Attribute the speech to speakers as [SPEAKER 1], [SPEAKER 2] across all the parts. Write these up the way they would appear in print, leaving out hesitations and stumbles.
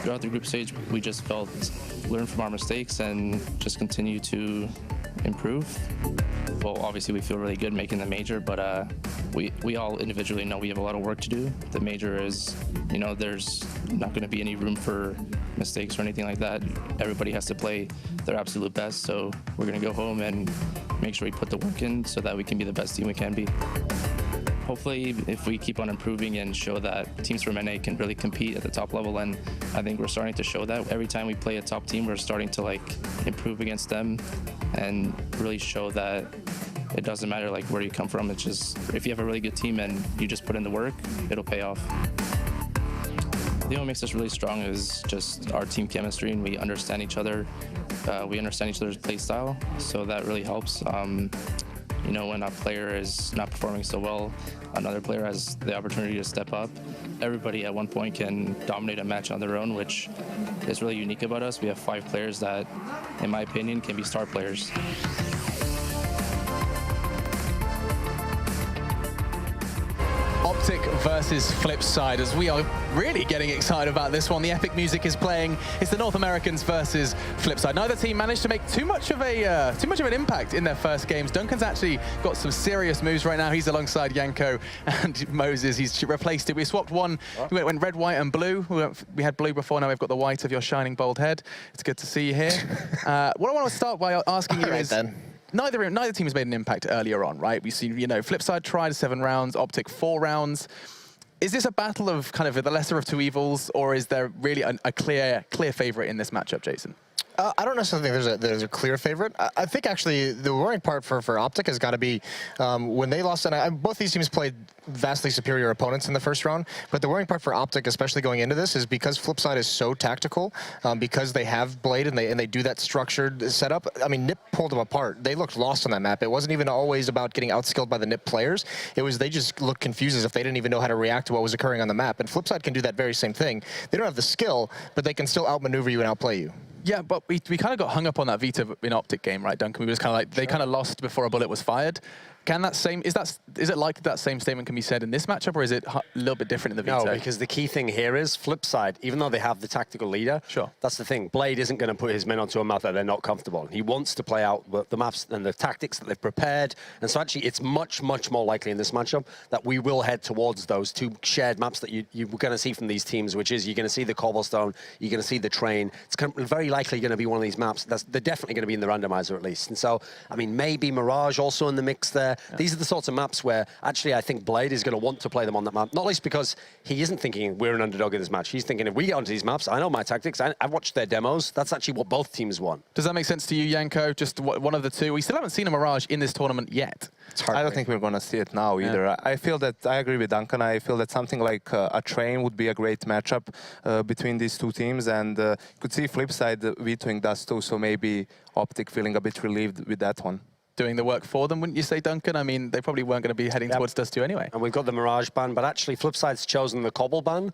[SPEAKER 1] Throughout the group stage, we just felt learn from our mistakes and just continue to improve. Well, obviously we feel really good making the major, but we all individually know we have a lot of work to do. The major is, you know, there's not going to be any room for mistakes or anything like that. Everybody has to play their absolute best, so we're going to go home and make sure we put the work in so that we can be the best team we can be. Hopefully, if we keep on improving and show that teams from NA can really compete at the top level, and I think we're starting to show that. Every time we play a top team, we're starting to like improve against them and really show that it doesn't matter like where you come from. It's just, if you have a really good team and you just put in the work, it'll pay off. I think what makes us really strong is just our team chemistry, and we understand each other. We understand each other's play style, so that really helps. You know, when a player is not performing so well, another player has the opportunity to step up. Everybody at one point can dominate a match on their own, which is really unique about us. We have 5 players that, in my opinion, can be star players.
[SPEAKER 2] OpTic versus Flipside, as we are really getting excited about this one. The epic music is playing. It's the North Americans versus Flipside. Neither team managed to make too much of an impact in their first games. Duncan's actually got some serious moves right now. He's alongside Janko and Moses. He's replaced it. We swapped one. We went red, white, and blue. We had blue before. Now we've got the white of your shining bald head. It's good to see you here. What I want to start by asking you is. Neither team has made an impact earlier on, right? We've seen, you know, Flipside tried 7 rounds, OpTic 4 rounds. Is this a battle of kind of the lesser of 2 evils, or is there really a clear favorite in this matchup, Jason?
[SPEAKER 3] I don't necessarily think there's a clear favorite. I think actually the worrying part for OpTic has got to be when they lost, and both these teams played vastly superior opponents in the first round, but the worrying part for OpTic, especially going into this, is because Flipside is so tactical, because they have Blade and they do that structured setup. I mean, NIP pulled them apart. They looked lost on that map. It wasn't even always about getting outskilled by the NIP players. It was they just looked confused as if they didn't even know how to react to what was occurring on the map. And Flipside can do that very same thing. They don't have the skill, but they can still outmaneuver you and outplay you.
[SPEAKER 2] Yeah, but we kind of got hung up on that Vita in OpTic game, right, Duncan? We were just kind of like, they kind of lost before a bullet was fired. Can that same, is it likely that same statement can be said in this matchup, or is it a little bit different in the Vita?
[SPEAKER 4] No, because the key thing here is Flipside, even though they have the tactical leader,
[SPEAKER 2] sure,
[SPEAKER 4] that's the thing. Blade isn't going to put his men onto a map that they're not comfortable on. He wants to play out the maps and the tactics that they've prepared. And so actually, it's much, much more likely in this matchup that we will head towards those 2 shared maps that you're going to see from these teams, which is you're going to see the cobblestone, you're going to see the train. It's very likely going to be one of these maps. They're definitely going to be in the randomizer at least. And so, I mean, maybe Mirage also in the mix there. Yeah. These are the sorts of maps where actually I think Blade is going to want to play them on that map, not least because he isn't thinking we're an underdog in this match. He's thinking if we get onto these maps, I know my tactics, I've watched their demos, that's actually what both teams want.
[SPEAKER 2] Does that make sense to you, Janko? Just one of the 2? We still haven't seen a Mirage in this tournament yet.
[SPEAKER 5] I don't think we're going to see it now either. Yeah. I feel that, I agree with Duncan, I feel that something like a train would be a great matchup between these 2 teams, and you could see Flipside vetoing Dust too, so maybe OpTic feeling a bit relieved with that one.
[SPEAKER 2] Doing the work for them, wouldn't you say, Duncan? I mean, they probably weren't going to be heading towards Dust 2 anyway.
[SPEAKER 4] And we've got the Mirage ban, but actually Flipside's chosen the Cobble ban.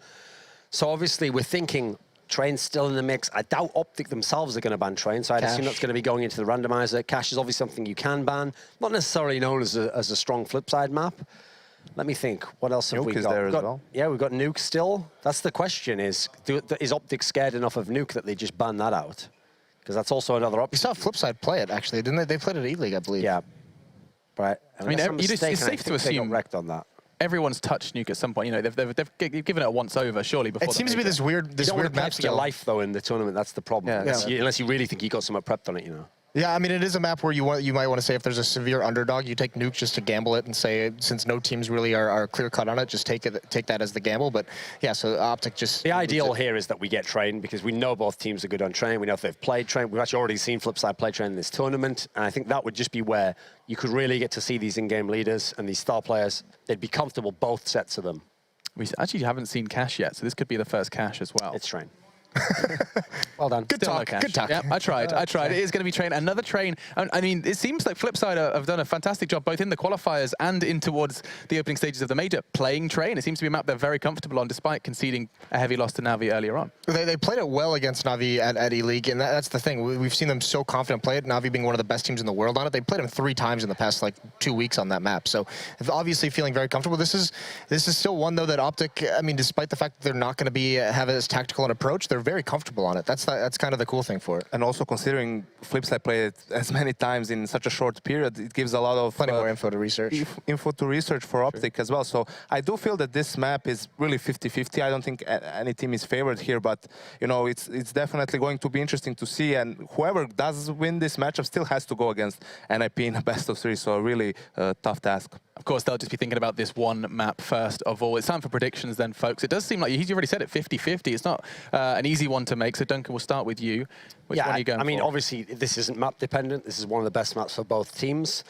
[SPEAKER 4] So obviously we're thinking Train's still in the mix. I doubt OpTic themselves are going to ban Train, so I'd assume that's going to be going into the randomizer. Cash is obviously something you can ban, not necessarily known as a strong Flipside map. Let me think. What else have we got?
[SPEAKER 5] There as well.
[SPEAKER 4] Yeah, we've got Nuke still. That's the question: is OpTic scared enough of Nuke that they just ban that out? Because that's also another option.
[SPEAKER 3] We saw Flipside play it, actually, didn't they? They played it at E-League, I believe.
[SPEAKER 4] Yeah. Right.
[SPEAKER 2] I mean, it's safe to assume
[SPEAKER 4] wrecked on that.
[SPEAKER 2] Everyone's touched Nuke at some point. You know, they've given it a once over, surely. Before
[SPEAKER 3] it seems to be this weird map
[SPEAKER 4] for your life, though, in the tournament. That's the problem. Yeah. Unless you really think you got somewhat prepped on it, you know.
[SPEAKER 3] Yeah, I mean, it is a map where you might want to say if there's a severe underdog, you take Nuke just to gamble it and say, since no teams really are clear-cut on it, just take that as the gamble. But yeah, so OpTic just...
[SPEAKER 4] The ideal here is that we get Train, because we know both teams are good on Train. We know if they've played Train. We've actually already seen Flipside play Train in this tournament, and I think that would just be where you could really get to see these in-game leaders and these star players. They'd be comfortable, both sets of them.
[SPEAKER 2] We actually haven't seen Cash yet, so this could be the first Cash as well.
[SPEAKER 4] It's Train. Well done.
[SPEAKER 3] Good talk. Good talk.
[SPEAKER 2] Yeah, I tried. It is going to be Train. Another Train. I mean, it seems like Flipside have done a fantastic job both in the qualifiers and in towards the opening stages of the major playing Train. It seems to be a map they're very comfortable on, despite conceding a heavy loss to Navi earlier on.
[SPEAKER 3] They played it well against Navi at E-League, and that's the thing. We've seen them so confident play it, Navi being one of the best teams in the world on it. They played them 3 times in the past, like, 2 weeks on that map. So obviously feeling very comfortable. This is still one, though, that OpTic, I mean, despite the fact that they're not going to have as tactical an approach, they're very comfortable on it. That's kind of the cool thing for it.
[SPEAKER 5] And also considering Flipside played it as many times in such a short period, it gives a lot of
[SPEAKER 3] plenty more info to research.
[SPEAKER 5] Info to research for OpTic as well. So I do feel that this map is really 50-50. I don't think any team is favored here, but you know, it's definitely going to be interesting to see. And whoever does win this matchup still has to go against NIP in a best of 3. So a really tough task.
[SPEAKER 2] Of course, they'll just be thinking about this one map first of all. It's time for predictions then, folks. It does seem like, he's already said it, 50-50. It's not an easy one to make, so Duncan, we'll start with you. Which one are you going for?
[SPEAKER 4] I mean, obviously, this isn't map dependent. This is one of the best maps for both teams.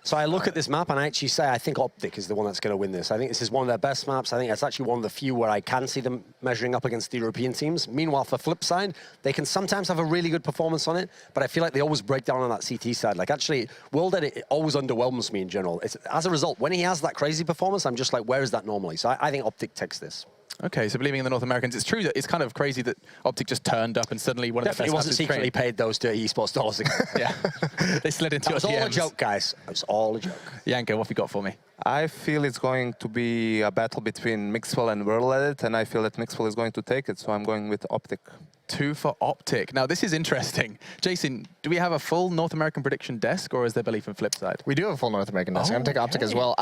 [SPEAKER 4] So I look at this map and I actually say I think OpTic is the one that's going to win this. I think this is one of their best maps. I think it's actually one of the few where I can see them measuring up against the European teams. Meanwhile, for Flipside, they can sometimes have a really good performance on it, but I feel like they always break down on that CT side. Like actually, World Edit always underwhelms me in general. As a result, when he has that crazy performance, I'm just like, where is that normally? So I think OpTic takes this.
[SPEAKER 2] Okay, so believing in the North Americans, it's true that it's kind of crazy that OpTic just turned up and suddenly one of the best
[SPEAKER 4] Definitely wasn't secretly paid those dirty esports dollars again.
[SPEAKER 2] Yeah, they slid into
[SPEAKER 4] your DMs. It was all a joke, guys. It was all a joke.
[SPEAKER 2] Yanko, what have you got for me?
[SPEAKER 5] I feel it's going to be a battle between Mixwell and World Edit, and I feel that Mixwell is going to take it, so I'm going with OpTic.
[SPEAKER 2] 2 for OpTic. Now, this is interesting. Jason, do we have a full North American prediction desk, or is there belief in Flipside?
[SPEAKER 3] We do have a full North American desk. I'm going to take OpTic as well.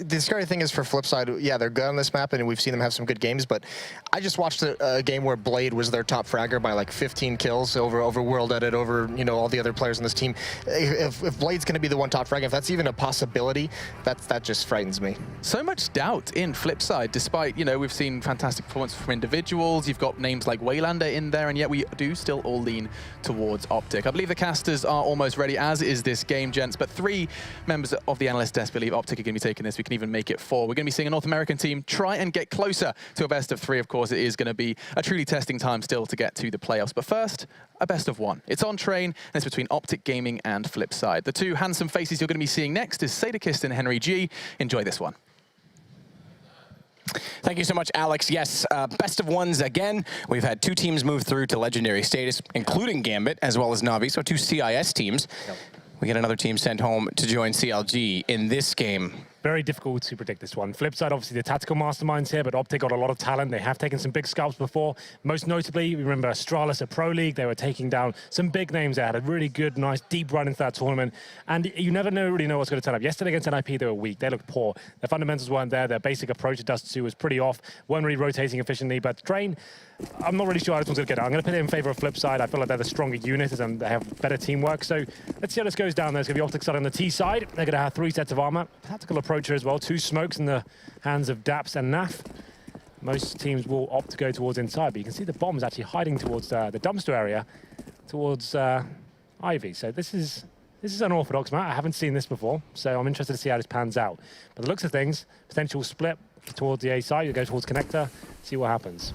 [SPEAKER 3] The scary thing is for Flipside, yeah, they're good on this map, and we've seen them have some good games, but I just watched a game where Blade was their top fragger by like 15 kills over World Edit, over, you know, all the other players on this team. If Blade's going to be the one top fragger, if that's even a possibility, that just frightens me.
[SPEAKER 2] So much doubt in Flipside, despite, you know, we've seen fantastic performances from individuals. You've got names like Waylander in there, and yet we do still all lean towards OpTic. I believe the casters are almost ready, as is this game, gents, but 3 members of the analyst desk believe OpTic are going to be taking this. We can even make it 4. We're going to be seeing a North American team try and get closer to a best of 3. Of course, it is going to be a truly testing time still to get to the playoffs. But first, a best of 1. It's on train, and it's between OpTic Gaming and Flipside. The 2 handsome faces you're going to be seeing next is Sadakist and Henry G. Enjoy this one.
[SPEAKER 6] Thank you so much, Alex. Yes, best of 1s again. We've had 2 teams move through to legendary status, including Gambit, as well as Na'Vi, so 2 CIS teams. Yep. We get another team sent home to join CLG in this game.
[SPEAKER 7] Very difficult to predict this one. Flipside, obviously the tactical masterminds here, but OpTic got a lot of talent. They have taken some big scalps before. Most notably, we remember Astralis at Pro League. They were taking down some big names. They had a really good, nice, deep run into that tournament. And you never really know what's going to turn up. Yesterday against NIP, they were weak. They looked poor. Their fundamentals weren't there. Their basic approach to Dust 2 was pretty off. Weren't really rotating efficiently. But Train, I'm not really sure how this one's going to get out. I'm going to put it in favor of Flipside. I feel like they're the stronger unit and they have better teamwork. So let's see how this goes down. There's going to be OpTic side on the T side. They're going to have 3 sets of armor. Tactical approach here as well. 2 smokes in the hands of Daps and Naf. Most teams will opt to go towards inside, but you can see the bomb is actually hiding towards the dumpster area, towards Ivy. So this is unorthodox, Matt. I haven't seen this before, so I'm interested to see how this pans out. But the looks of things, potential split towards the A side. You go towards connector, see what happens.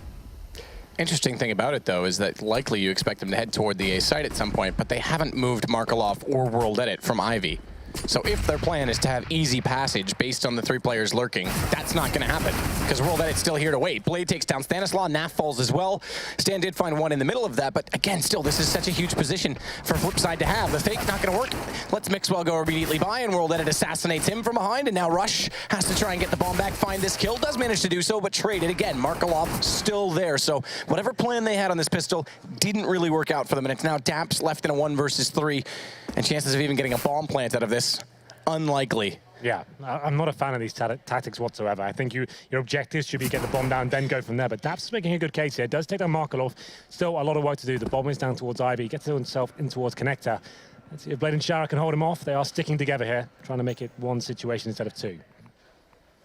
[SPEAKER 6] Interesting thing about it, though, is that likely you expect them to head toward the A site at some point, but they haven't moved Markelov or World Edit from Ivy. So if their plan is to have easy passage based on the 3 players lurking, that's not going to happen, because World Edit's still here to wait. Blade takes down Stanislaw, Naf falls as well. Stan did find one in the middle of that, but again, still, this is such a huge position for Flipside to have. The fake not going to work. Let's Mixwell go immediately by, and World Edit assassinates him from behind, and now Rush has to try and get the bomb back, find this kill. Does manage to do so, but traded again. Markelov still there, so whatever plan they had on this pistol didn't really work out for them, and it's now Daps left in a 1 versus 3, and chances of even getting a bomb plant out of this, unlikely.
[SPEAKER 7] Yeah, I'm not a fan of these tactics whatsoever. I think your objectives should be get the bomb down, then go from there. But Daps is making a good case here. Does take down Markelov. Still a lot of work to do. The bomb is down towards Ivy. Gets himself in towards Connector. Let's see if Blade and Shara can hold him off. They are sticking together here, trying to make it 1 situation instead of 2.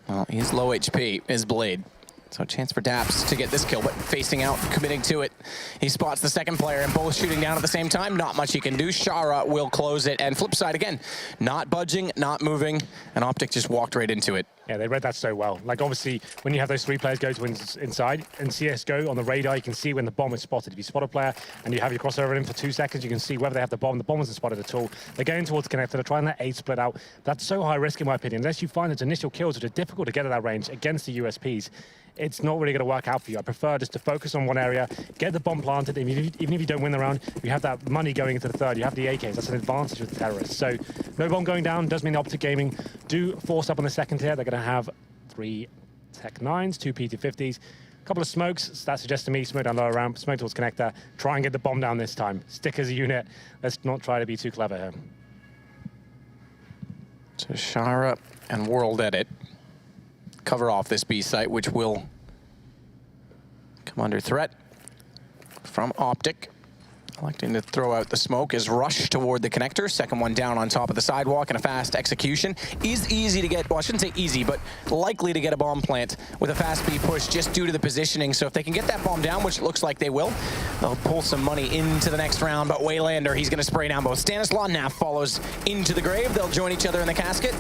[SPEAKER 6] Well, he's low HP, is Blade. So a chance for Daps to get this kill, but facing out, committing to it. He spots the second player and both shooting down at the same time. Not much he can do. Shara will close it. And Flipside again, not budging, not moving, and OpTic just walked right into it.
[SPEAKER 7] Yeah, they read that so well. Like, obviously, when you have those 3 players go to inside, in CSGO, on the radar, you can see when the bomb is spotted. If you spot a player and you have your crossover in for 2 seconds, you can see whether they have the bomb. The bomb isn't spotted at all. They're going towards connector. They're trying that A split out. That's so high risk, in my opinion. Unless you find those initial kills, which are difficult to get at that range against the USPs, it's not really going to work out for you. I prefer just to focus on one area, get the bomb planted. Even if you don't win the round, you have that money going into the third. You have the AKs. That's an advantage with the terrorists. So no bomb going down does mean OpTic Gaming do force up on the second tier. They're going to have 3 Tech 9s, 2 PT50s, Couple of smokes, so that suggests to me smoke down lower ramp, smoke towards connector, try and get the bomb down this time. Stick as a unit, let's not try to be too clever here.
[SPEAKER 6] So Shara and World Edit cover off this B site, which will come under threat from OpTic. Electing to throw out the smoke is Rush toward the connector. Second one down on top of the sidewalk, and a fast execution. Is easy to get, well, I shouldn't say easy, but likely to get a bomb plant with a fast B push just due to the positioning. So if they can get that bomb down, which it looks like they will, they'll pull some money into the next round. But Waylander, he's going to spray down both Stanislaw. Naf follows into the grave. They'll join each other in the casket.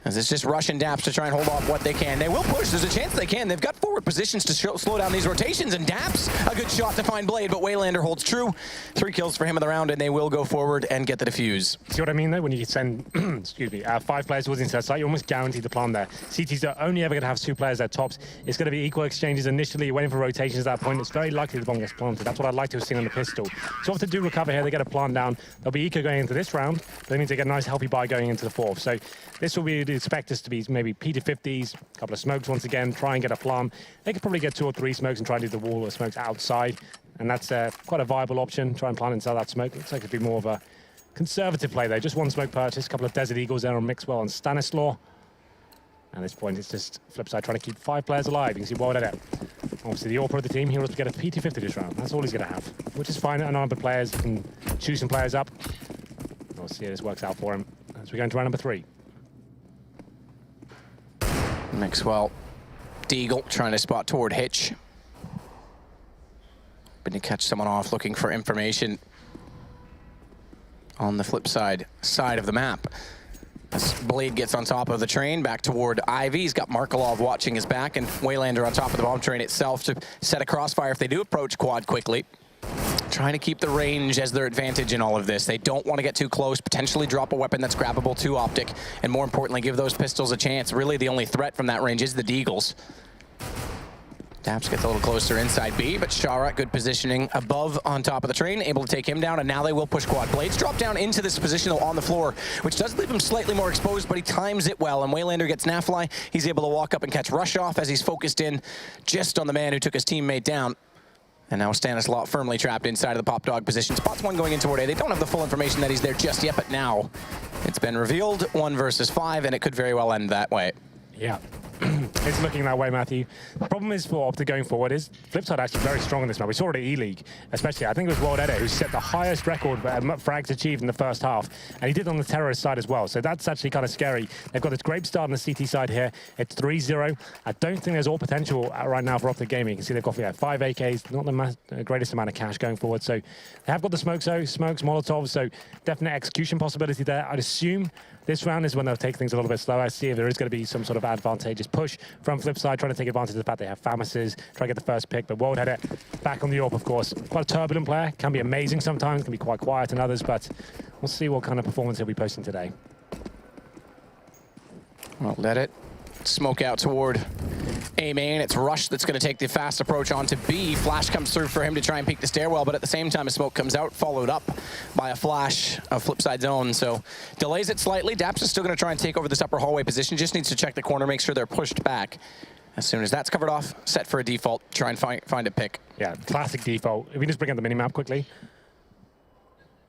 [SPEAKER 6] As it's just Rush and Daps to try and hold off what they can. They will push. There's a chance they can. They've got forward positions to slow down these rotations, and Daps, a good shot to find Blade, but Waylander holds true. 3 kills for him in the round, and they will go forward and get the defuse.
[SPEAKER 7] See what I mean, though? When you send, excuse me, 5 players towards the inside site, you're almost guaranteed the plan there. CT's are only ever going to have 2 players at tops. It's going to be equal exchanges initially. You're waiting for rotations at that point. It's very likely the bomb gets planted. That's what I'd like to have seen on the pistol. So if they do recover here, they get a plant down. They'll be eco going into this round, but that means they get a nice healthy buy going into the 4th. So this will be, expect this to be maybe P250s, a couple of smokes once again, try and get a plant. They could probably get 2 or 3 smokes and try and do the wall of smokes outside. And that's quite a viable option. Try and plant inside that smoke. Looks like it'd be more of a conservative play there. Just 1 smoke purchase, a couple of Desert Eagles there on Mixwell and Stanislaw. At this point, it's just Flipside trying to keep 5 players alive. You can see World Edit. Obviously, the all-pro of the team, he wants to get a P250 this round. That's all he's going to have, which is fine. Unarmed players, you can choose some players up. We'll see how this works out for him as we go into round number 3.
[SPEAKER 6] Mixwell, Deagle trying to spot toward Hitch. Been to catch someone off looking for information on the Flipside side of the map. As Blade gets on top of the train, back toward Ivy. He's got Markelov watching his back, and Waylander on top of the bomb train itself to set a crossfire if they do approach quad quickly. Trying to keep the range as their advantage in all of this. They don't want to get too close, potentially drop a weapon that's grabbable to OpTic, and more importantly, give those pistols a chance. Really, the only threat from that range is the Deagles. Daps gets a little closer inside B, but Shara, good positioning above on top of the train, able to take him down, and now they will push quad. Blades drop down into this position, though, on the floor, which does leave him slightly more exposed, but he times it well, and Waylander gets Nafly. He's able to walk up and catch Rush off as he's focused in just on the man who took his teammate down. And now Stanislaw firmly trapped inside of the pop dog position. Spots 1 going in toward A. They don't have the full information that he's there just yet, but now it's been revealed, 1 versus 5, and it could very well end that way.
[SPEAKER 7] Yeah. It's looking that way, Matthew. The problem is for OpTic going forward is Flipside actually very strong in this map. We saw it at E-League, especially. I think it was World Edit who set the highest record frags achieved in the first half, and he did it on the terrorist side as well. So that's actually kind of scary. They've got this great start on the CT side here. It's 3-0. I don't think there's all potential right now for OpTic Gaming. You can see they've got 5 AKs, not the greatest amount of cash going forward. So they have got the smokes, Molotovs, so definite execution possibility there. I'd assume this round is when they'll take things a little bit slower. See if there is going to be some sort of advantageous push from Flipside, trying to take advantage of the fact they have Famises, try to get the first pick. But World Edit back on the AWP, of course. Quite a turbulent player, can be amazing sometimes, can be quite quiet in others, but we'll see what kind of performance he'll be posting today.
[SPEAKER 6] World Edit. Smoke out toward A main. It's Rush that's going to take the fast approach onto B. Flash comes through for him to try and peek the stairwell, but at the same time a smoke comes out, followed up by a flash of Flipside's own. So delays it slightly. Daps is still going to try and take over this upper hallway position. Just needs to check the corner, make sure they're pushed back. As soon as that's covered off, set for a default, try and find a pick.
[SPEAKER 7] Yeah, classic default. If we just bring up the minimap quickly.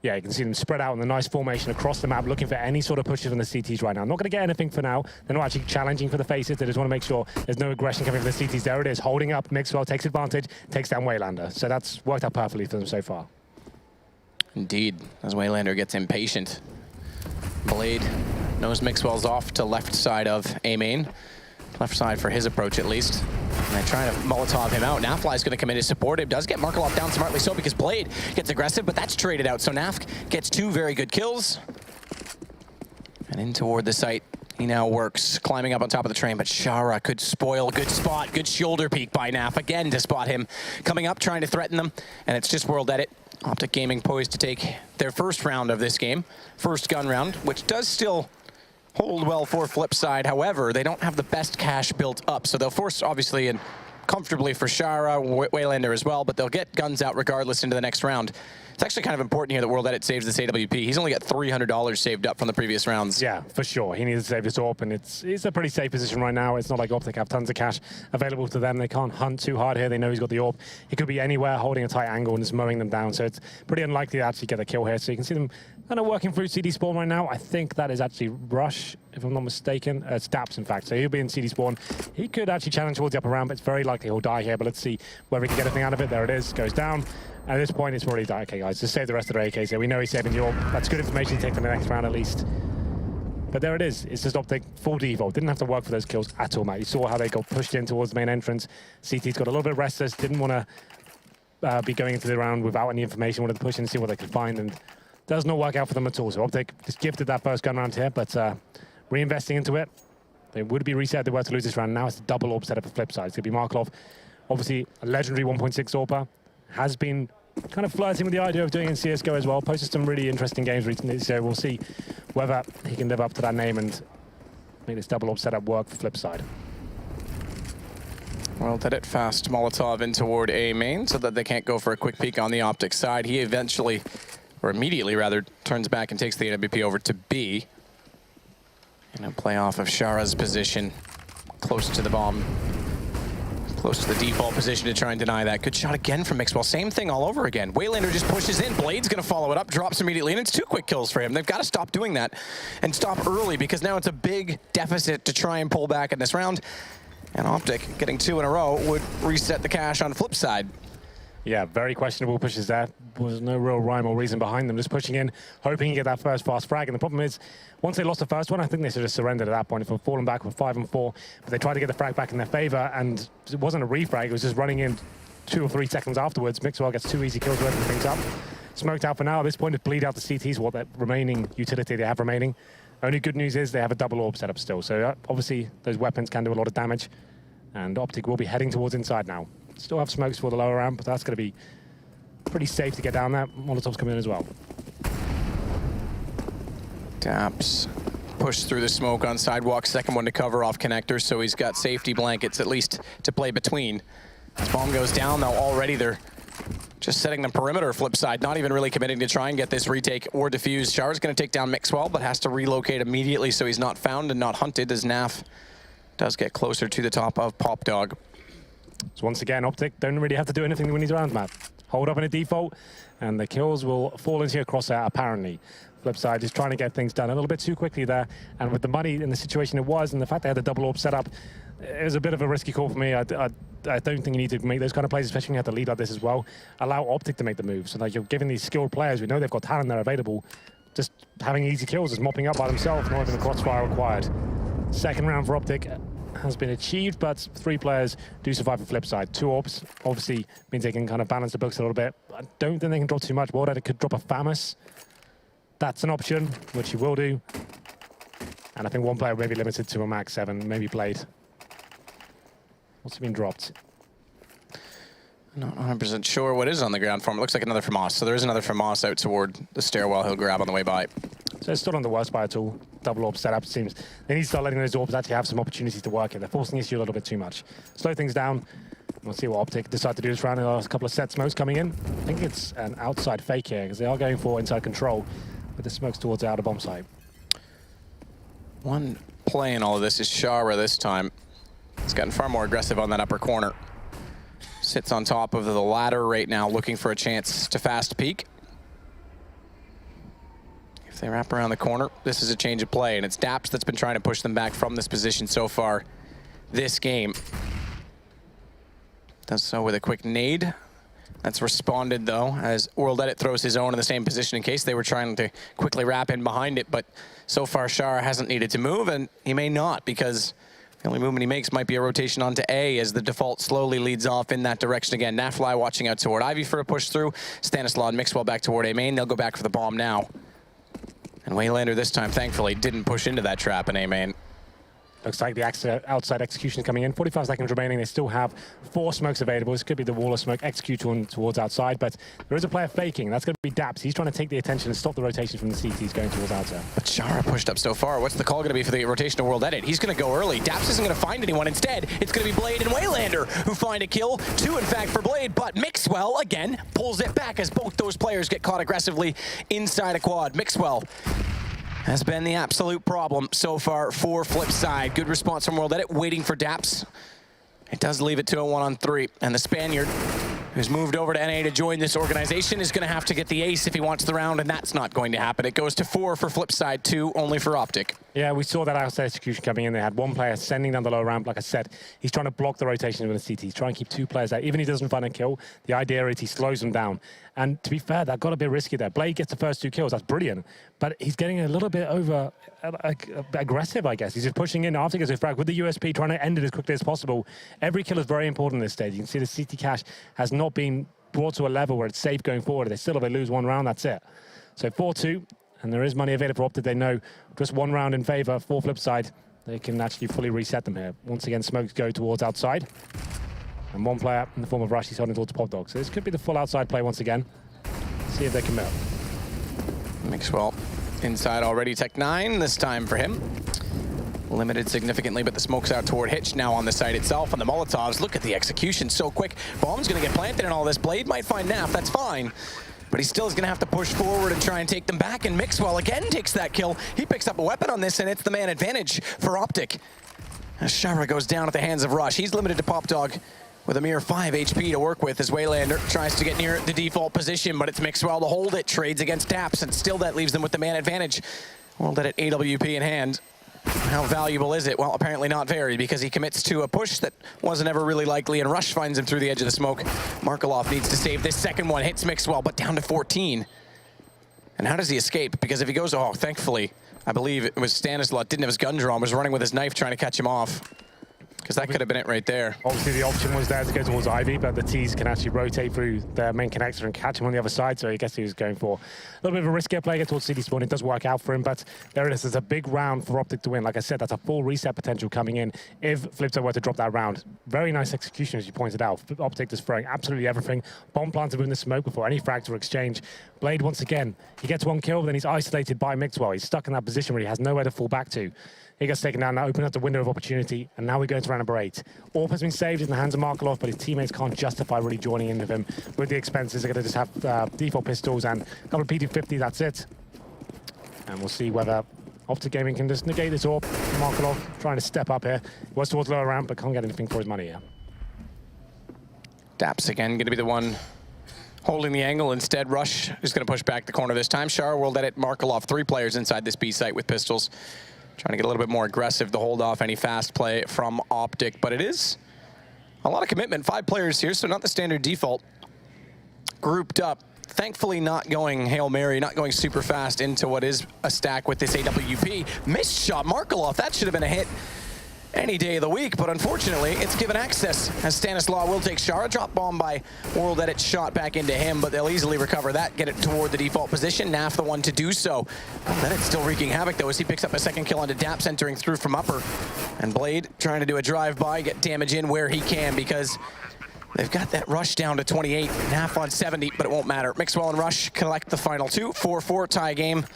[SPEAKER 7] Yeah, you can see them spread out in the nice formation across the map, looking for any sort of pushes from the CTs right now. Not going to get anything for now. They're not actually challenging for the faces. They just want to make sure there's no aggression coming from the CTs. There it is, holding up. Mixwell takes advantage, takes down Waylander. So that's worked out perfectly for them so far.
[SPEAKER 6] Indeed, as Waylander gets impatient. Blade knows Mixwell's off to left side of A main. Left side for his approach, at least. And they're trying to Molotov him out. Nafly's going to come in to support him. Does get Markelov down smartly so because Blade gets aggressive, but that's traded out. So Naf gets 2 very good kills. And in toward the site, he now works, climbing up on top of the train, but Shara could spoil. Good spot, good shoulder peek by Naf again to spot him. Coming up, trying to threaten them, and it's just World Edit. OpTic Gaming poised to take their first round of this game. First gun round, which does still hold well for Flipside. However, they don't have the best cash built up, so they'll force, obviously, a comfortably for Shara, Waylander as well, but they'll get guns out regardless into the next round. It's actually kind of important here that World Edit saves this AWP. He's only got $300 saved up from the previous rounds.
[SPEAKER 7] Yeah, for sure. He needs to save his AWP, and it's a pretty safe position right now. It's not like OpTic have tons of cash available to them. They can't hunt too hard here. They know he's got the AWP. He could be anywhere holding a tight angle and just mowing them down, so it's pretty unlikely to actually get a kill here. So you can see them kind of working through CD spawn right now. I think that is actually Rush, if I'm not mistaken. It's Daps, in fact. So he'll be in CD spawn. He could actually challenge towards the upper round, but it's very likely he'll die here. But let's see whether he can get anything out of it. There it is. Goes down. At this point, it's already died. Okay, guys, just save the rest of their AKs here. We know he's saving the AWP. That's good information to take to the next round at least. But there it is. It's just OpTic full default. Didn't have to work for those kills at all, Matt. You saw how they got pushed in towards the main entrance. CT's got a little bit restless. Didn't want to be going into the round without any information. Wanted to push in and see what they could find. And does not work out for them at all. So OpTic just gifted that first gun round here, but reinvesting into it. They would be reset if they were to lose this round. Now it's a double AWP setup for Flipside. It's going to be Markelov. Obviously, a legendary 1.6 AWPer. Has been kind of flirting with the idea of doing it in CSGO as well. Posted some really interesting games recently, so we'll see whether he can live up to that name and make this double AWP setup work for Flipside.
[SPEAKER 6] Well, did it fast Molotov in toward A main so that they can't go for a quick peek on the OpTic side. He eventually, or immediately rather, turns back and takes the AWP over to B. And a play off of Shara's position close to the bomb. Close to the default position to try and deny that. Good shot again from Mixwell. Same thing all over again. Waylander just pushes in. Blade's going to follow it up, drops immediately, and it's 2 quick kills for him. They've got to stop doing that and stop early because now it's a big deficit to try and pull back in this round. And OpTic getting 2 in a row would reset the cash on Flipside.
[SPEAKER 7] Yeah, very questionable pushes there. Was no real rhyme or reason behind them. Just pushing in, hoping to get that first fast frag. And the problem is, once they lost the first one, I think they should have surrendered at that point. If they've fallen back with 5 and 4, but they tried to get the frag back in their favor, and it wasn't a refrag. It was just running in 2 or 3 seconds afterwards. Mixwell gets 2 easy kills to open things up. Smoked out for now. At this point, to bleed out the CTs, what that remaining utility they have remaining. Only good news is they have a double AWP setup still. So obviously, those weapons can do a lot of damage. And OpTic will be heading towards inside now. Still have smokes for the lower ramp, but that's going to be pretty safe to get down there. Molotov's coming in as well.
[SPEAKER 6] Daps push through the smoke on sidewalk, second one to cover off connectors, so he's got safety blankets at least to play between. As bomb goes down, though, already they're just setting the perimeter Flipside, not even really committing to try and get this retake or defuse. Shara's going to take down Mixwell, but has to relocate immediately so he's not found and not hunted as Naf does get closer to the top of Pop Dog.
[SPEAKER 7] So once again, OpTic don't really have to do anything to win these rounds, Matt. Hold up in a default, and the kills will fall into your crosshair, apparently. Flipside is trying to get things done a little bit too quickly there, and with the money in the situation it was, and the fact they had the double AWP set up, it was a bit of a risky call for me. I don't think you need to make those kind of plays, especially when you have to lead like this as well. Allow OpTic to make the move, so that you're giving these skilled players, we know they've got talent there available, just having easy kills, just mopping up by themselves, not even a crossfire required. Second round for OpTic has been achieved, but 3 players do survive for Flipside. 2 AWPs obviously means they can kind of balance the books a little bit. I don't think they can drop too much. World Edit could drop a FAMAS. That's an option, which he will do. And I think 1 player may be limited to a max 7, maybe Blade. What's been dropped?
[SPEAKER 6] Not 100% sure what is on the ground for him. It looks like another FAMAS. So there is another FAMAS out toward the stairwell he'll grab on the way by.
[SPEAKER 7] So it's still not the worst by at all. Double AWP setup seems they need to start letting those AWPs actually have some opportunities to work here. They're forcing the issue a little bit too much. Slow things down. We'll see what OpTic decide to do this round. The last couple of set smokes coming in. I think it's an outside fake here because they are going for inside control with the smokes towards the outer bomb site.
[SPEAKER 6] One play in all of this is Shara this time. He's gotten far more aggressive on that upper corner. Sits on top of the ladder right now, looking for a chance to fast peek. If they wrap around the corner, this is a change of play, and it's Daps that's been trying to push them back from this position so far this game. Does so with a quick nade. That's responded, though, as World Edit throws his own in the same position in case they were trying to quickly wrap in behind it, but so far Shara hasn't needed to move, and he may not, because the only movement he makes might be a rotation onto A as the default slowly leads off in that direction again. Nafly watching out toward Ivy for a push through. Stanislaw and Mixwell back toward A main. They'll go back for the bomb now. And Waylander this time, thankfully, didn't push into that trap in A main.
[SPEAKER 7] Looks like the outside execution is coming in. 45 seconds remaining. They still have 4 smokes available. This could be the wall of smoke execution towards outside, but there is a player faking. That's going to be Daps. He's trying to take the attention and stop the rotation from the CTs going towards outside.
[SPEAKER 6] But Shara pushed up so far. What's the call going to be for the rotational world edit? He's going to go early. Daps isn't going to find anyone. Instead, it's going to be Blade and Waylander who find a kill. 2, in fact, for Blade, but Mixwell, again, pulls it back as both those players get caught aggressively inside a quad. Mixwell has been the absolute problem so far for Flipside. Good response from World Edit, waiting for Daps. It does leave it to a 1-on-3, and the Spaniard, who's moved over to NA to join this organization, is going to have to get the ace if he wants the round, and that's not going to happen. It goes to 4 for Flipside, 2 only for OpTic.
[SPEAKER 7] Yeah, we saw that outside execution coming in. They had 1 player sending down the low ramp. Like I said, he's trying to block the rotation with a CT. He's trying to keep 2 players out. Even if he doesn't find a kill, the idea is he slows them down. And to be fair, that got a bit risky there. Blade gets the first 2 kills. That's brilliant. But he's getting a little bit over aggressive, I guess. He's just pushing in after gets a frag with the USP, trying to end it as quickly as possible. Every kill is very important in this stage. You can see the CT cache has not been brought to a level where it's safe going forward. They still, if they lose 1 round, that's it. So 4-2. And there is money available for OpTic. They know just 1 round in favor for Flipside. They can actually fully reset them here. Once again, smokes go towards outside. And 1 player in the form of Rush, he's holding towards PopDog. So this could be the full outside play once again. See if they can melt.
[SPEAKER 6] Mixwell inside already. Tech 9 this time for him. Limited significantly, but the smoke's out toward Hitch now on the site itself. And the Molotovs, look at the execution so quick. Bomb's going to get planted in all this. Blade might find Naf, that's fine. But he still is going to have to push forward and try and take them back. And Mixwell again takes that kill. He picks up a weapon on this, and it's the man advantage for OpTic. As Shara goes down at the hands of Rush. He's limited to PopDog with a mere 5 HP to work with as Waylander tries to get near the default position, but it's Mixwell to hold it, trades against Daps, and still that leaves them with the man advantage. World Edit AWP in hand. How valuable is it? Well, apparently not very, because he commits to a push that wasn't ever really likely, and Rush finds him through the edge of the smoke. Markelov needs to save this second one, hits Mixwell, but down to 14. And how does he escape? Because if he goes, oh, thankfully, I believe it was Stanislaw, didn't have his gun drawn, was running with his knife trying to catch him off. Because that could have been it right there.
[SPEAKER 7] Obviously, the option was there to go towards Ivy, but the T's can actually rotate through their main connector and catch him on the other side, so I guess he was going for a little bit of a riskier play, get towards CD Spawn. It does work out for him, but there it is. It's a big round for OpTic to win. Like I said, that's a full reset potential coming in if Flipside were to drop that round. Very nice execution, as you pointed out. OpTic just throwing absolutely everything. Bomb planted within the smoke before any frags were exchanged. Blade, once again, he gets 1 kill, but then he's isolated by Mixwell. He's stuck in that position where he has nowhere to fall back to. He gets taken down, now opens up the window of opportunity, and now we go into round number 8. AWP has been saved in the hands of Markelov, but his teammates can't justify really joining in with him with the expenses. They're going to just have default pistols and a couple of PD-50, that's it. And we'll see whether OpTic Gaming can just negate this AWP. Markelov trying to step up here. Was towards lower ramp, but can't get anything for his money here.
[SPEAKER 6] Daps again going to be the one holding the angle. Instead, Rush is going to push back the corner this time. Shara, World Edit, Markelov, 3 players inside this B site with pistols. Trying to get a little bit more aggressive to hold off any fast play from OpTic, but it is a lot of commitment. 5 players here, so not the standard default. Grouped up, thankfully not going Hail Mary, not going super fast into what is a stack with this AWP. Missed shot, Markelov, that should have been a hit any day of the week, but unfortunately it's given access as Stanislaw will take Shara. Drop bomb by World Edit, shot back into him, but they'll easily recover that, get it toward the default position. Naf the one to do so. Then it's still wreaking havoc though as he picks up a second kill onto Daps, entering through from upper. And Blade trying to do a drive-by, get damage in where he can, because they've got that Rush down to 28, Naf on 70, but it won't matter. Mixwell and Rush collect the final 2, 4-4 tie game.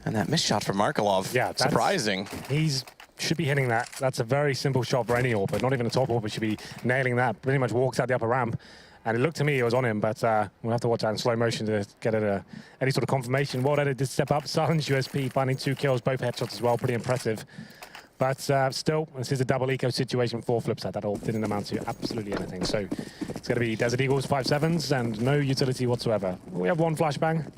[SPEAKER 6] And that missed shot from Markelov, yeah, surprising.
[SPEAKER 7] Should be hitting that. That's a very simple shot for any AWP, but not even a top AWP, should be nailing that. Pretty much walks out the upper ramp. And it looked to me it was on him, but we'll have to watch that in slow motion to get any sort of confirmation. World Edit did step up, silence USP, finding 2 kills, both headshots as well, pretty impressive. But still, this is a double eco situation for Flipside. That all didn't amount to absolutely anything. So it's going to be Desert Eagles 5-7s and no utility whatsoever. We have 1 flashbang.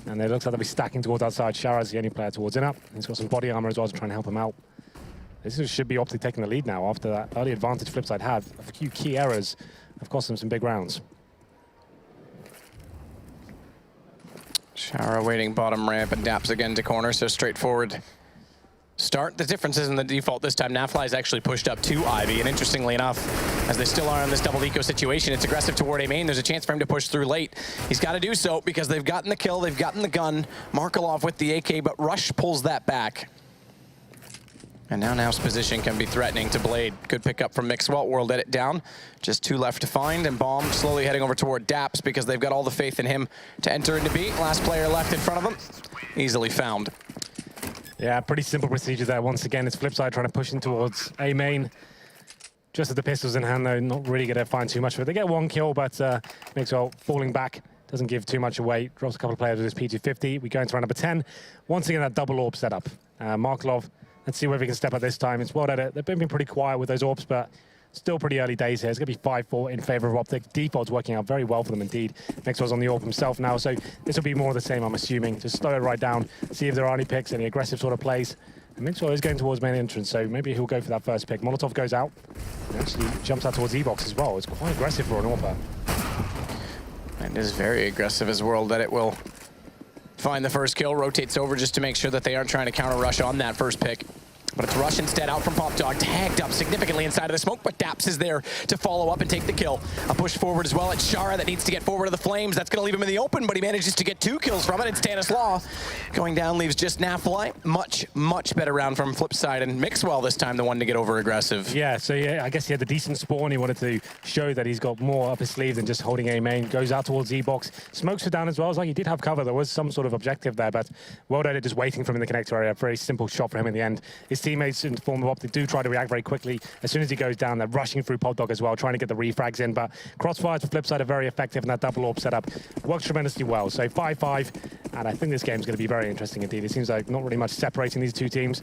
[SPEAKER 7] And it looks like they'll be stacking towards outside. Shara's the only player towards in up. He's got some body armor as well to try and help him out. This should be OpTic taking the lead now after that early advantage Flipside had. A few key errors have cost them some big rounds.
[SPEAKER 6] Shara waiting bottom ramp and Daps again to corner, so straightforward start. The difference is in the default this time. Nafly is actually pushed up to Ivy, and interestingly enough, as they still are in this double eco situation, it's aggressive toward A main. There's a chance for him to push through late. He's got to do so because they've gotten the kill, they've gotten the gun. Markelov with the AK, but Rush pulls that back. And now's position can be threatening to Blade. Good pickup from Mixwell. World Edit down. Just 2 left to find, and Bomb slowly heading over toward Daps because they've got all the faith in him to enter into B. Last player left in front of him. Easily found.
[SPEAKER 7] Yeah, pretty simple procedure there. Once again, it's Flipside trying to push in towards A main. Just with the pistols in hand, though, not really going to find too much of it. They get 1 kill, but Mixwell falling back. Doesn't give too much away. Drops a couple of players with his P250. We go into round number 10. Once again, that double AWP setup. Markelov, let's see whether we can step up this time. It's World Edit. They've been pretty quiet with those AWPs, but still pretty early days here. It's going to be 5-4 in favor of OpTic. Default's working out very well for them indeed. Mixwell's on the AWP himself now, so this will be more of the same, I'm assuming. Just slow it right down, see if there are any picks, any aggressive sort of plays. And Mixwell is going towards main entrance, so maybe he'll go for that first pick. Molotov goes out. And actually jumps out towards E-Box as well. It's quite aggressive for an AWPer.
[SPEAKER 6] And is very aggressive as World Edit will find the first kill, rotates over just to make sure that they aren't trying to counter rush on that first pick. But it's Rush instead out from Pop Dog, tagged up significantly inside of the smoke, but Daps is there to follow up and take the kill. A push forward as well. It's Shara that needs to get forward to the flames. That's going to leave him in the open, but he manages to get 2 kills from it. It's Stanislaw going down, leaves just Nafly. Much better round from Flipside, and Mixwell this time the one to get over aggressive.
[SPEAKER 7] Yeah, so yeah, I guess he had the decent spawn. He wanted to show that he's got more up his sleeve than just holding A main. Goes out towards E-Box. Smokes are down as well. It's like he did have cover. There was some sort of objective there, but World Edit just waiting for him in the connector area. Very simple shot for him in the end. His teammates in the form of OpTic do try to react very quickly. As soon as he goes down, they're rushing through Pop Dog as well, trying to get the refrags in, but crossfires for Flipside are very effective, and that double AWP setup works tremendously well. So 5-5, and I think this game's going to be very interesting indeed. It seems like not really much separating these two teams.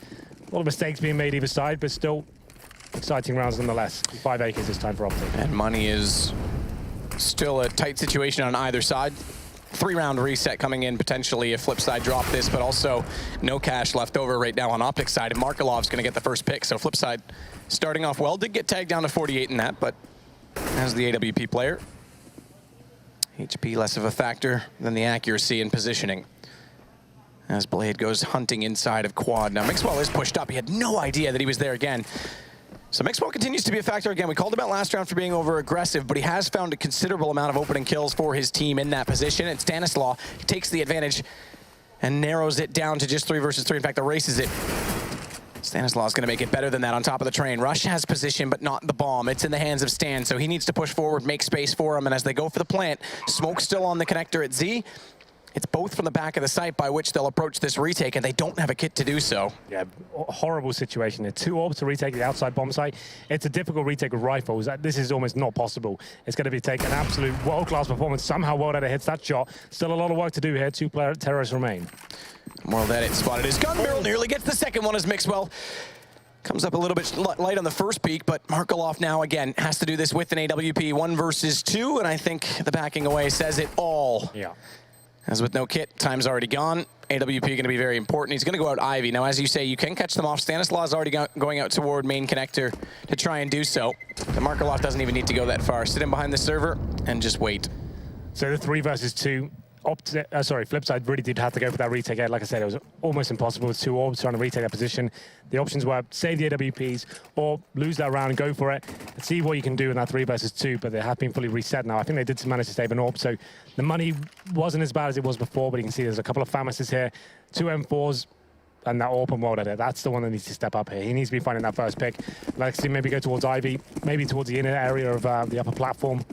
[SPEAKER 7] A lot of mistakes being made either side, but still exciting rounds nonetheless. 5 acres this time for OpTic.
[SPEAKER 6] And money is still a tight situation on either side. 3-round reset coming in potentially if Flipside drop this, but also no cash left over right now on OpTic side, and Markelov's going to get the first pick. So Flipside starting off well, did get tagged down to 48 in that, but as the AWP player, HP less of a factor than the accuracy and positioning. As Blade goes hunting inside of quad. Now Mixwell is pushed up. He had no idea that he was there again. So Mixwell continues to be a factor again. We called him out last round for being over-aggressive, but he has found a considerable amount of opening kills for his team in that position. And Stanislaw takes the advantage and narrows it down to just 3 versus 3. In fact, erases it. Stanislaw is going to make it better than that on top of the train. Rush has position, but not the bomb. It's in the hands of Stan, so he needs to push forward, make space for him. And as they go for the plant, Smoke still on the connector at Z. It's both from the back of the site by which they'll approach this retake, and they don't have a kit to do so.
[SPEAKER 7] Yeah, horrible situation here. 2 orbs to retake the outside bomb site. It's a difficult retake with rifles. This is almost not possible. It's going to be taking an absolute world-class performance. Somehow World Edit hits that shot. Still a lot of work to do here. 2 player terrorists remain.
[SPEAKER 6] World Edit spotted his gun barrel, nearly gets the second one as Mixwell comes up a little bit light on the first peak, but Markelov now again has to do this with an AWP 1 versus 2, and I think the backing away says it all.
[SPEAKER 7] Yeah.
[SPEAKER 6] As with no kit, time's already gone. AWP going to be very important. He's going to go out Ivy. Now, as you say, you can catch them off. Stanislaw is already going out toward main connector to try and do so. The Markelov doesn't even need to go that far. Sit in behind the server and just wait.
[SPEAKER 7] So the 3 versus 2. Flipside really did have to go for that retake. Like I said, it was almost impossible with 2 orbs trying to retake that position. The options were save the AWPs or lose that round and go for it and see what you can do in that 3 versus 2, but they have been fully reset now. I think they did manage to save an orb, so the money wasn't as bad as it was before, but you can see there's a couple of Famises here, 2 M4s, and that AWP and World Edit. That's the one that needs to step up here. He needs to be finding that first pick. Like to see maybe go towards Ivy, maybe towards the inner area of the upper platform.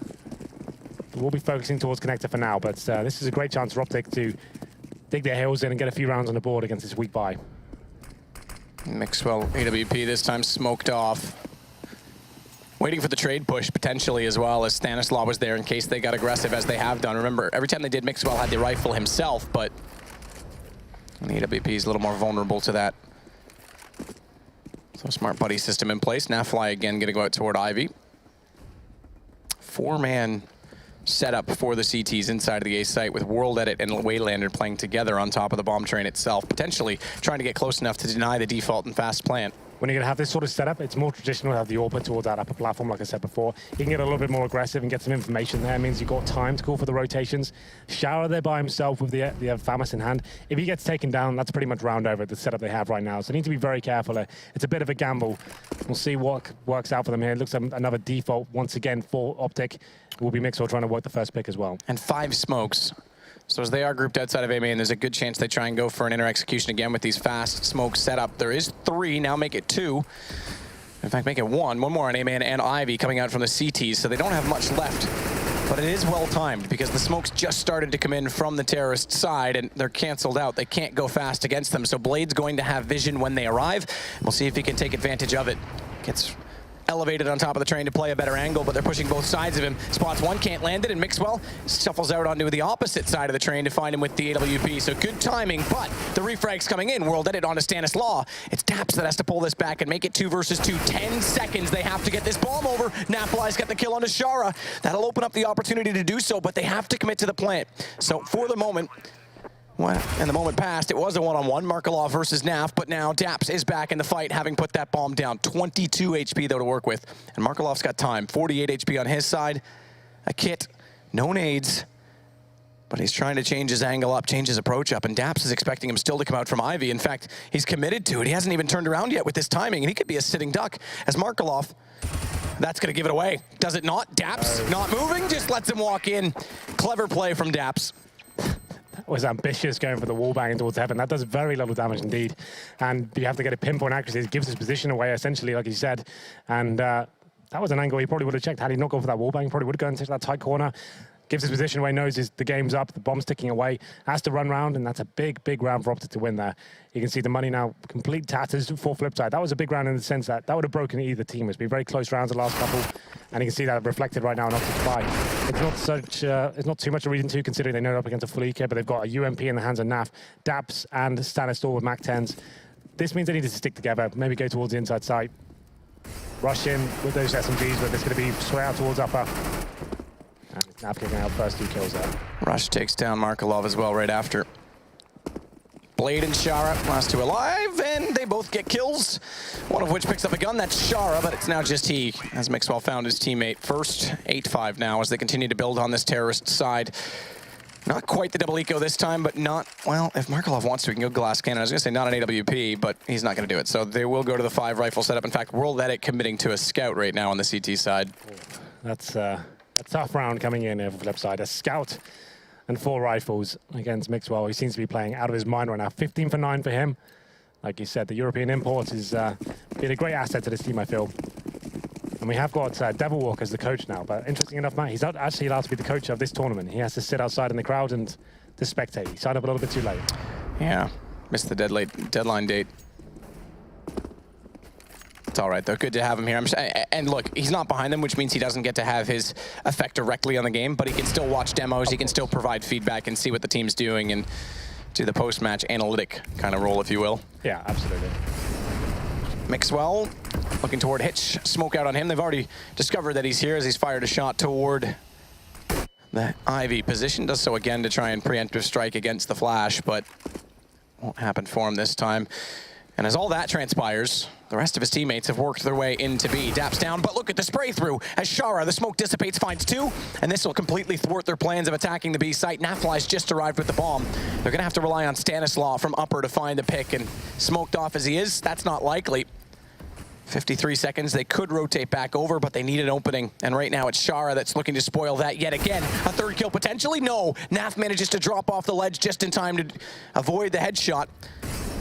[SPEAKER 7] We'll be focusing towards connector for now, but this is a great chance for OpTic to dig their heels in and get a few rounds on the board against this weak buy.
[SPEAKER 6] Mixwell, AWP this time smoked off. Waiting for the trade push potentially as well, as Stanislaw was there in case they got aggressive as they have done. Remember, every time they did, Mixwell had the rifle himself, but the AWP is a little more vulnerable to that. So smart buddy system in place. Nafly again going to go out toward Ivy. 4-man setup for the CTs inside of the A site with World Edit and Waylander playing together on top of the bomb train itself, potentially trying to get close enough to deny the default and fast plant.
[SPEAKER 7] When you're going to have this sort of setup, it's more traditional to have the AWP towards that upper platform, like I said before. You can get a little bit more aggressive and get some information there. It means you've got time to call for the rotations. Shower there by himself with the FAMAS in hand. If he gets taken down, that's pretty much round over the setup they have right now. So they need to be very careful. It's a bit of a gamble. We'll see what works out for them here. It looks like another default once again for OpTic. Will be Mixwell trying to work the first pick as well.
[SPEAKER 6] And 5 smokes So as they are grouped outside of A main, there's a good chance they try and go for an inner execution again with these fast smokes set up. There is 3, now make it 2. In fact, make it 1. One more on A main and Ivy coming out from the CTs, so they don't have much left. But it is well timed because the smokes just started to come in from the terrorist side and they're canceled out. They can't go fast against them. So Blade's going to have vision when they arrive. We'll see if he can take advantage of it. Gets elevated on top of the train to play a better angle, but they're pushing both sides of him. Spots one, can't land it, and Mixwell shuffles out onto the opposite side of the train to find him with the AWP. So good timing, but the refrag's coming in. World Edit onto Stanislaw. It's Daps that has to pull this back and make it 2 versus 2. 10 seconds, they have to get this bomb over. Nafly's got the kill onto Shara. That'll open up the opportunity to do so, but they have to commit to the plant. So for the moment, well, and the moment passed, it was a one-on-one, Markelov versus Naf, but now Daps is back in the fight, having put that bomb down. 22 HP, though, to work with. And Markelov's got time. 48 HP on his side. A kit, no nades, but he's trying to change his angle up, change his approach up, and Daps is expecting him still to come out from Ivy. In fact, he's committed to it. He hasn't even turned around yet with this timing, and he could be a sitting duck. As Markelov, that's going to give it away. Does it not? Daps not moving, just lets him walk in. Clever play from Daps.
[SPEAKER 7] Was ambitious going for the wall banging towards heaven. That does very little damage indeed. And you have to get a pinpoint accuracy. It gives his position away, essentially, like he said. And that was an angle he probably would have checked. Had he not gone for that wall bang, probably would have gone into that tight corner. Gives his position away, knows the game's up, the bomb's ticking away, has to run round, and that's a big, big round for OpTic to win there. You can see the money now, complete tatters for Flipside. That was a big round in the sense that would have broken either team. It's been very close rounds the last couple, and you can see that reflected right now in OpTic's buy. It's not too much a reason to, considering they know they're up against a full EK, but they've got a UMP in the hands of Naf, Daps, and Stanislaw with Mac 10s. This means they need to stick together, maybe go towards the inside side, rush in with those SMGs, but it's going to be sway out towards upper. Nav kicking out first 2 kills there.
[SPEAKER 6] Rush takes down Markelov as well right after. Blade and Shara, last 2 alive, and they both get kills. One of which picks up a gun, that's Shara, but it's now just he, as Mixwell found his teammate first. 8-5 now as they continue to build on this terrorist side. Not quite the double eco this time, but not, well, if Markelov wants to, he can go glass cannon. I was going to say not an AWP, but he's not going to do it. So they will go to the 5 rifle setup. In fact, World Edit committing to a scout right now on the CT side.
[SPEAKER 7] That's a tough round coming in here for Flipside. A scout and 4 rifles against Mixwell. He seems to be playing out of his mind right now. 15 for 9 for him. Like you said, the European import is been a great asset to this team, I feel. And we have got Devil Walk as the coach now. But interesting enough, Matt, he's not actually allowed to be the coach of this tournament. He has to sit outside in the crowd and to spectate. He signed up a little bit too late.
[SPEAKER 6] Yeah, missed the deadline date. It's all right, though. Good to have him here. And look, he's not behind them, which means he doesn't get to have his effect directly on the game, but he can still watch demos, he can still provide feedback and see what the team's doing and do the post-match analytic kind of role, if you will.
[SPEAKER 7] Yeah, absolutely.
[SPEAKER 6] Mixwell looking toward Hitch. Smoke out on him. They've already discovered that he's here as he's fired a shot toward the Ivy position. Does so again to try and preemptive strike against the flash, but won't happen for him this time. And as all that transpires, the rest of his teammates have worked their way into B. Daps down, but look at the spray through as Shara, the smoke dissipates, finds 2, and this will completely thwart their plans of attacking the B site. Nafly's just arrived with the bomb. They're gonna have to rely on Stanislaw from upper to find the pick, and smoked off as he is, that's not likely. 53 seconds, they could rotate back over, but they need an opening. And right now it's Shara that's looking to spoil that yet again. A 3rd kill potentially? No, Naf manages to drop off the ledge just in time to avoid the headshot.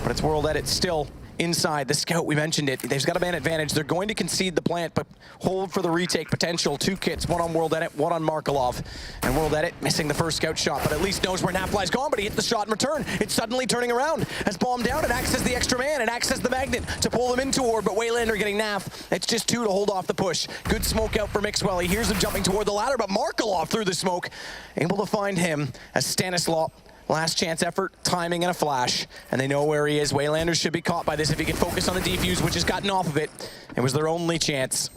[SPEAKER 6] But it's World Edit still inside. The scout, we mentioned it. They've got a man advantage. They're going to concede the plant, but hold for the retake potential. 2 kits, 1 on World Edit, 1 on Markelov. And World Edit missing the first scout shot, but at least knows where Nafly's gone, but he hit the shot in return. It's suddenly turning around. Has bombed down, it acts as the extra man, it acts as the magnet to pull them into orb, but Waylander getting Naf. It's just 2 to hold off the push. Good smoke out for Mixwell. He hears him jumping toward the ladder, but Markelov through the smoke, able to find him as Stanislaw. Last chance effort, timing, and a flash. And they know where he is. Waylander should be caught by this if he can focus on the defuse, which has gotten off of it. It was their only chance.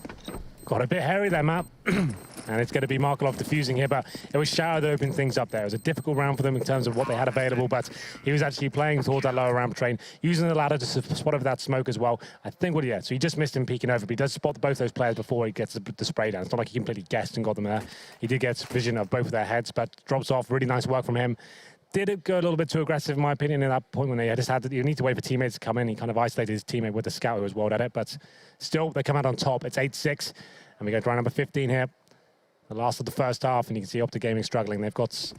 [SPEAKER 7] Got a bit hairy there, Matt. And it's going to be Markelov defusing here, but it was Shara that opened things up there. It was a difficult round for them in terms of what they had available, but he was actually playing towards that lower ramp train, using the ladder to spot over that smoke as well. I think, well, yeah, so he just missed him peeking over, but he does spot both those players before he gets the spray down. It's not like he completely guessed and got them there. He did get vision of both of their heads, but drops off. Really nice work from him. Did it go a little bit too aggressive, in my opinion, at that point when they just had to, you need to wait for teammates to come in. He kind of isolated his teammate with the scout who was World Edit, but still, they come out on top. It's 8-6, and we go to round number 15 here. The last of the first half, and you can see OpTic Gaming struggling. They've got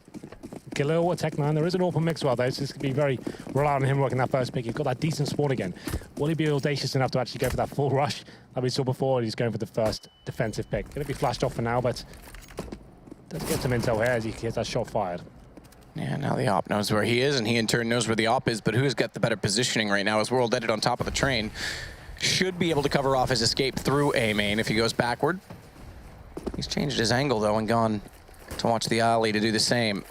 [SPEAKER 7] Khalil or Tech9. There is an open Mixwell though, so this could be very reliant on him working that first pick. He's got that decent spawn again. Will he be audacious enough to actually go for that full rush that we saw before? He's going for the first defensive pick. Going to be flashed off for now, but does get some intel here as he gets that shot fired.
[SPEAKER 6] Yeah, now the op knows where he is, and he in turn knows where the op is, but who's got the better positioning right now is World Edit on top of the train. Should be able to cover off his escape through A main if he goes backward. He's changed his angle though and gone to watch the alley to do the same.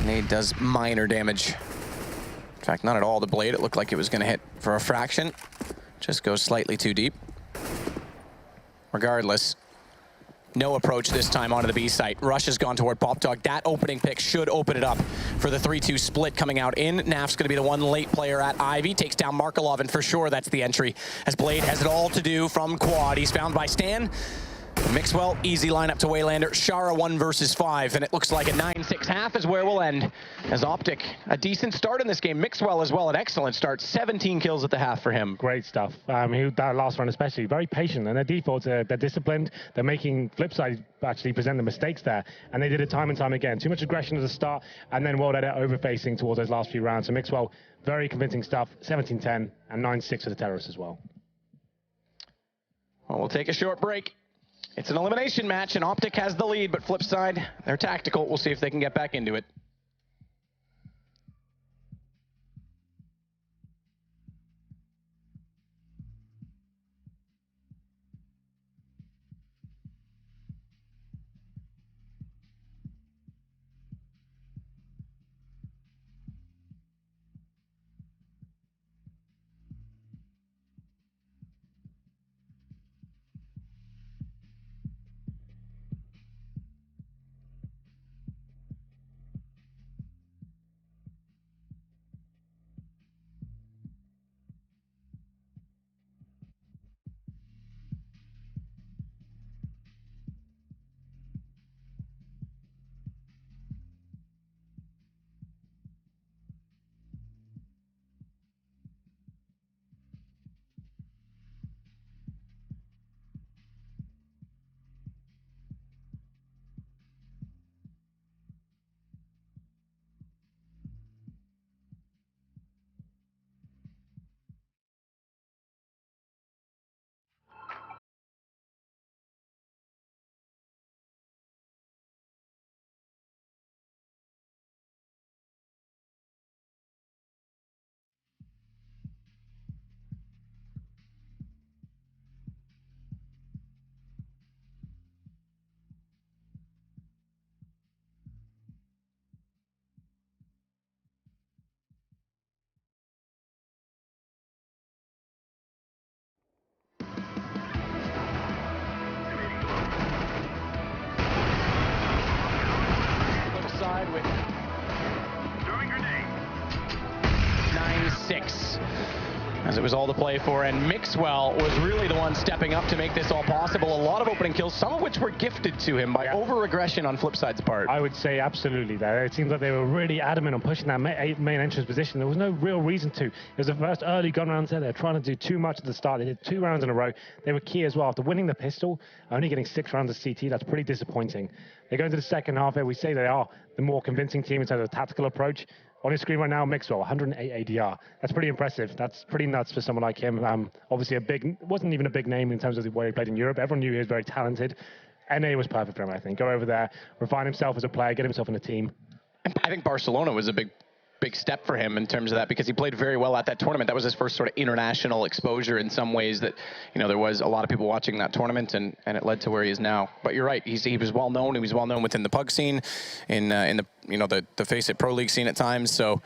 [SPEAKER 6] Nade does minor damage. In fact, not at all. The blade, it looked like it was going to hit for a fraction. Just goes slightly too deep. Regardless, no approach this time onto the B site. Rush has gone toward OpTic. That opening pick should open it up for the 3-2 split coming out in. Naf's going to be the one late player at Ivy. Takes down Markelov, and for sure that's the entry. As Blade has it all to do from quad. He's found by Stan. Mixwell, easy lineup to Waylander. Shara 1 versus 5, and it looks like a 9-6 half is where we'll end. As OpTic, a decent start in this game. Mixwell as well, an excellent start. 17 kills at the half for him.
[SPEAKER 7] Great stuff. That last round especially, very patient, and their defaults, they're disciplined. They're making Flipside actually present the mistakes there, and they did it time and time again. Too much aggression at the start, and then World Edit over-facing towards those last few rounds. So Mixwell, very convincing stuff. 17-10 and 9-6 for the Terrorists as well.
[SPEAKER 6] Well, we'll take a short break. It's an elimination match, and OpTic has the lead, but Flipside, they're tactical. We'll see if they can get back into it. With 9-6, as it was all to play for, and Mixwell was really the one stepping up to make this all possible. A lot of opening kills, some of which were gifted to him by over-aggression on Flipside's part.
[SPEAKER 7] I would say absolutely there. It seems like they were really adamant on pushing that main entrance position. There was no real reason to. It was the first early gun rounds there. They were trying to do too much at the start. They did 2 rounds in a row. They were key as well. After winning the pistol, only getting 6 rounds of CT, that's pretty disappointing. They go into the second half here. We say they are the more convincing team in terms of the tactical approach. On his screen right now, Mixwell, 108 ADR. That's pretty impressive. That's pretty nuts for someone like him. Obviously, wasn't even a big name in terms of the way he played in Europe. Everyone knew he was very talented. NA was perfect for him, I think. Go over there, refine himself as a player, get himself in a team.
[SPEAKER 6] I think Barcelona was a big step for him in terms of that, because he played very well at that tournament. That was his first sort of international exposure in some ways that, you know, there was a lot of people watching that tournament, and it led to where he is now. But you're right, he was well known. He was well known within the PUG scene, in the, you know, the Face It Pro League scene at times. So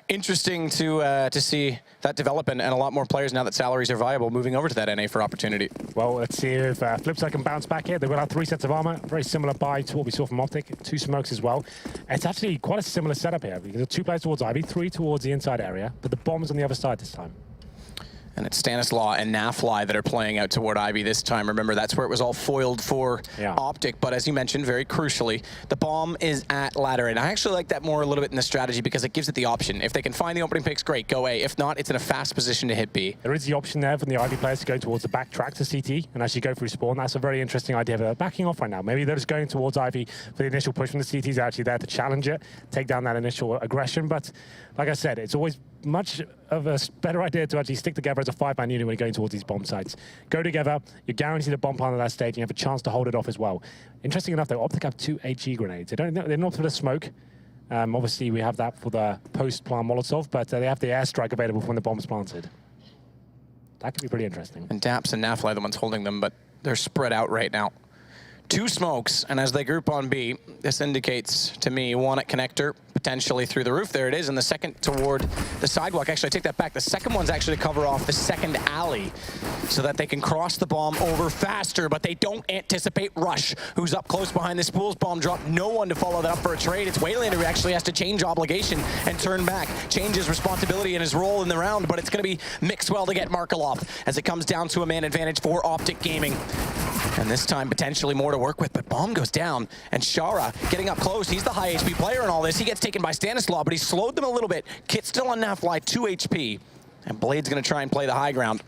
[SPEAKER 6] interesting to see that develop, and a lot more players now that salaries are viable moving over to that NA for opportunity.
[SPEAKER 7] Well, let's see if Flipside can bounce back here. They've got out 3 sets of armor, very similar buy to what we saw from OpTic, 2 smokes as well. It's actually quite a similar setup here, because there are 2 players towards Ivy, 3 towards the inside area, but the bomb's on the other side this time.
[SPEAKER 6] And it's Stanislaw and Nafly that are playing out toward Ivy this time. Remember, that's where it was all foiled for OpTic. But as you mentioned, very crucially, the bomb is at ladder. And I actually like that more a little bit in the strategy because it gives it the option. If they can find the opening picks, great, go A. If not, it's in a fast position to hit B.
[SPEAKER 7] There is the option there from the Ivy players to go towards the back track to CT and actually go through spawn. That's a very interesting idea. They're backing off right now. Maybe they're just going towards Ivy for the initial push from the CTs are actually there to challenge it, take down that initial aggression. But like I said, it's always much of a better idea to actually stick together as a 5-man unit when you're going towards these bomb sites. Go together, you're guaranteed a bomb plant at that stage, and you have a chance to hold it off as well. Interesting enough, though, OpTic have 2 HE grenades. They're not for the smoke. Obviously, we have that for the post-plant Molotov, but they have the airstrike available when the bomb's planted. That could be pretty interesting.
[SPEAKER 6] And Daps and Nafly are the ones holding them, but they're spread out right now. 2 smokes, and as they group on B, this indicates to me 1 at connector, potentially through the roof. There it is, and the second toward the sidewalk. Actually, I take that back. The second one's actually to cover off the second alley so that they can cross the bomb over faster, but they don't anticipate Rush, who's up close behind the spools. Bomb drop, no one to follow that up for a trade. It's Waylander who actually has to change obligation and turn back, change his responsibility and his role in the round, but it's going to be Mixwell to get Markeloff as it comes down to a man advantage for OpTic Gaming. And this time, potentially more to work with, but bomb goes down, and Shara getting up close. He's the high HP player in all this. He gets taken by Stanislaw, but he slowed them a little bit. Kit's still on Nafly, 2 HP, and Blade's going to try and play the high ground.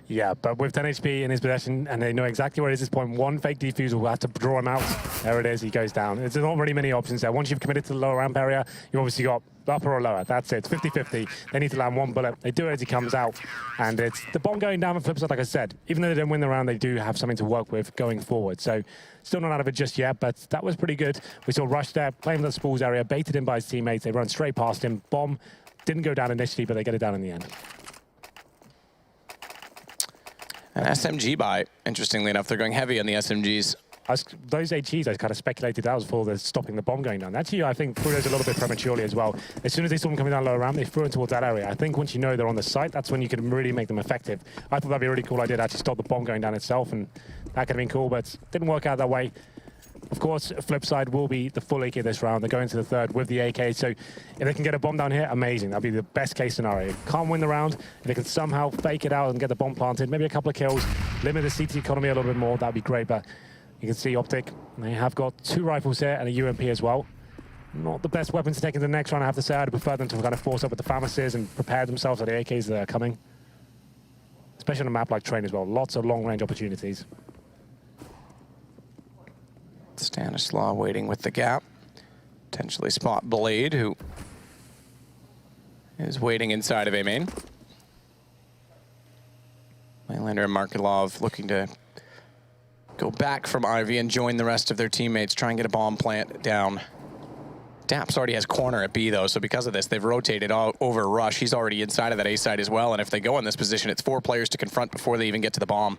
[SPEAKER 7] Yeah, but with 10 HP in his possession, and they know exactly where it is at this point, 1 fake defuse will have to draw him out. There it is, he goes down. There's not really many options there. Once you've committed to the lower ramp area, you've obviously got upper or lower. That's it. It's 50-50. They need to land 1 bullet. They do it as he comes out. And it's the bomb going down on Flipsid, like I said. Even though they didn't win the round, they do have something to work with going forward. So still not out of it just yet, but that was pretty good. We saw Rush there, playing the spools area, baited in by his teammates. They run straight past him. Bomb didn't go down initially, but they get it down in the end.
[SPEAKER 6] An SMG buy, interestingly enough. They're going heavy on the SMGs.
[SPEAKER 7] Those HEs, I kind of speculated that was for the stopping the bomb going down. Actually, I think threw those a little bit prematurely as well. As soon as they saw them coming down lower ramp, they threw them towards that area. I think once you know they're on the site, that's when you can really make them effective. I thought that'd be a really cool idea to actually stop the bomb going down itself, and that could have been cool, but didn't work out that way. Of course, Flipside will be the full AK this round. They're going to the 3rd with the AK, so if they can get a bomb down here, amazing. That'd be the best case scenario. Can't win the round. If they can somehow fake it out and get the bomb planted, maybe a couple of kills, limit the CT economy a little bit more, that'd be great. But you can see OpTic, they have got 2 rifles here and a UMP as well. Not the best weapons to take into the next round, I have to say. I'd prefer them to kind of force up with the FAMASs and prepare themselves for the AKs that are coming. Especially on a map like Train as well. Lots of long-range opportunities.
[SPEAKER 6] Stanislaw waiting with the gap. Potentially spot Blade, who is waiting inside of A main. Waylander and Markelov looking to go back from Ivy and join the rest of their teammates, try and get a bomb plant down. Daps already has corner at B, though, so because of this, they've rotated all over Rush. He's already inside of that A side as well, and if they go in this position, it's 4 players to confront before they even get to the bomb.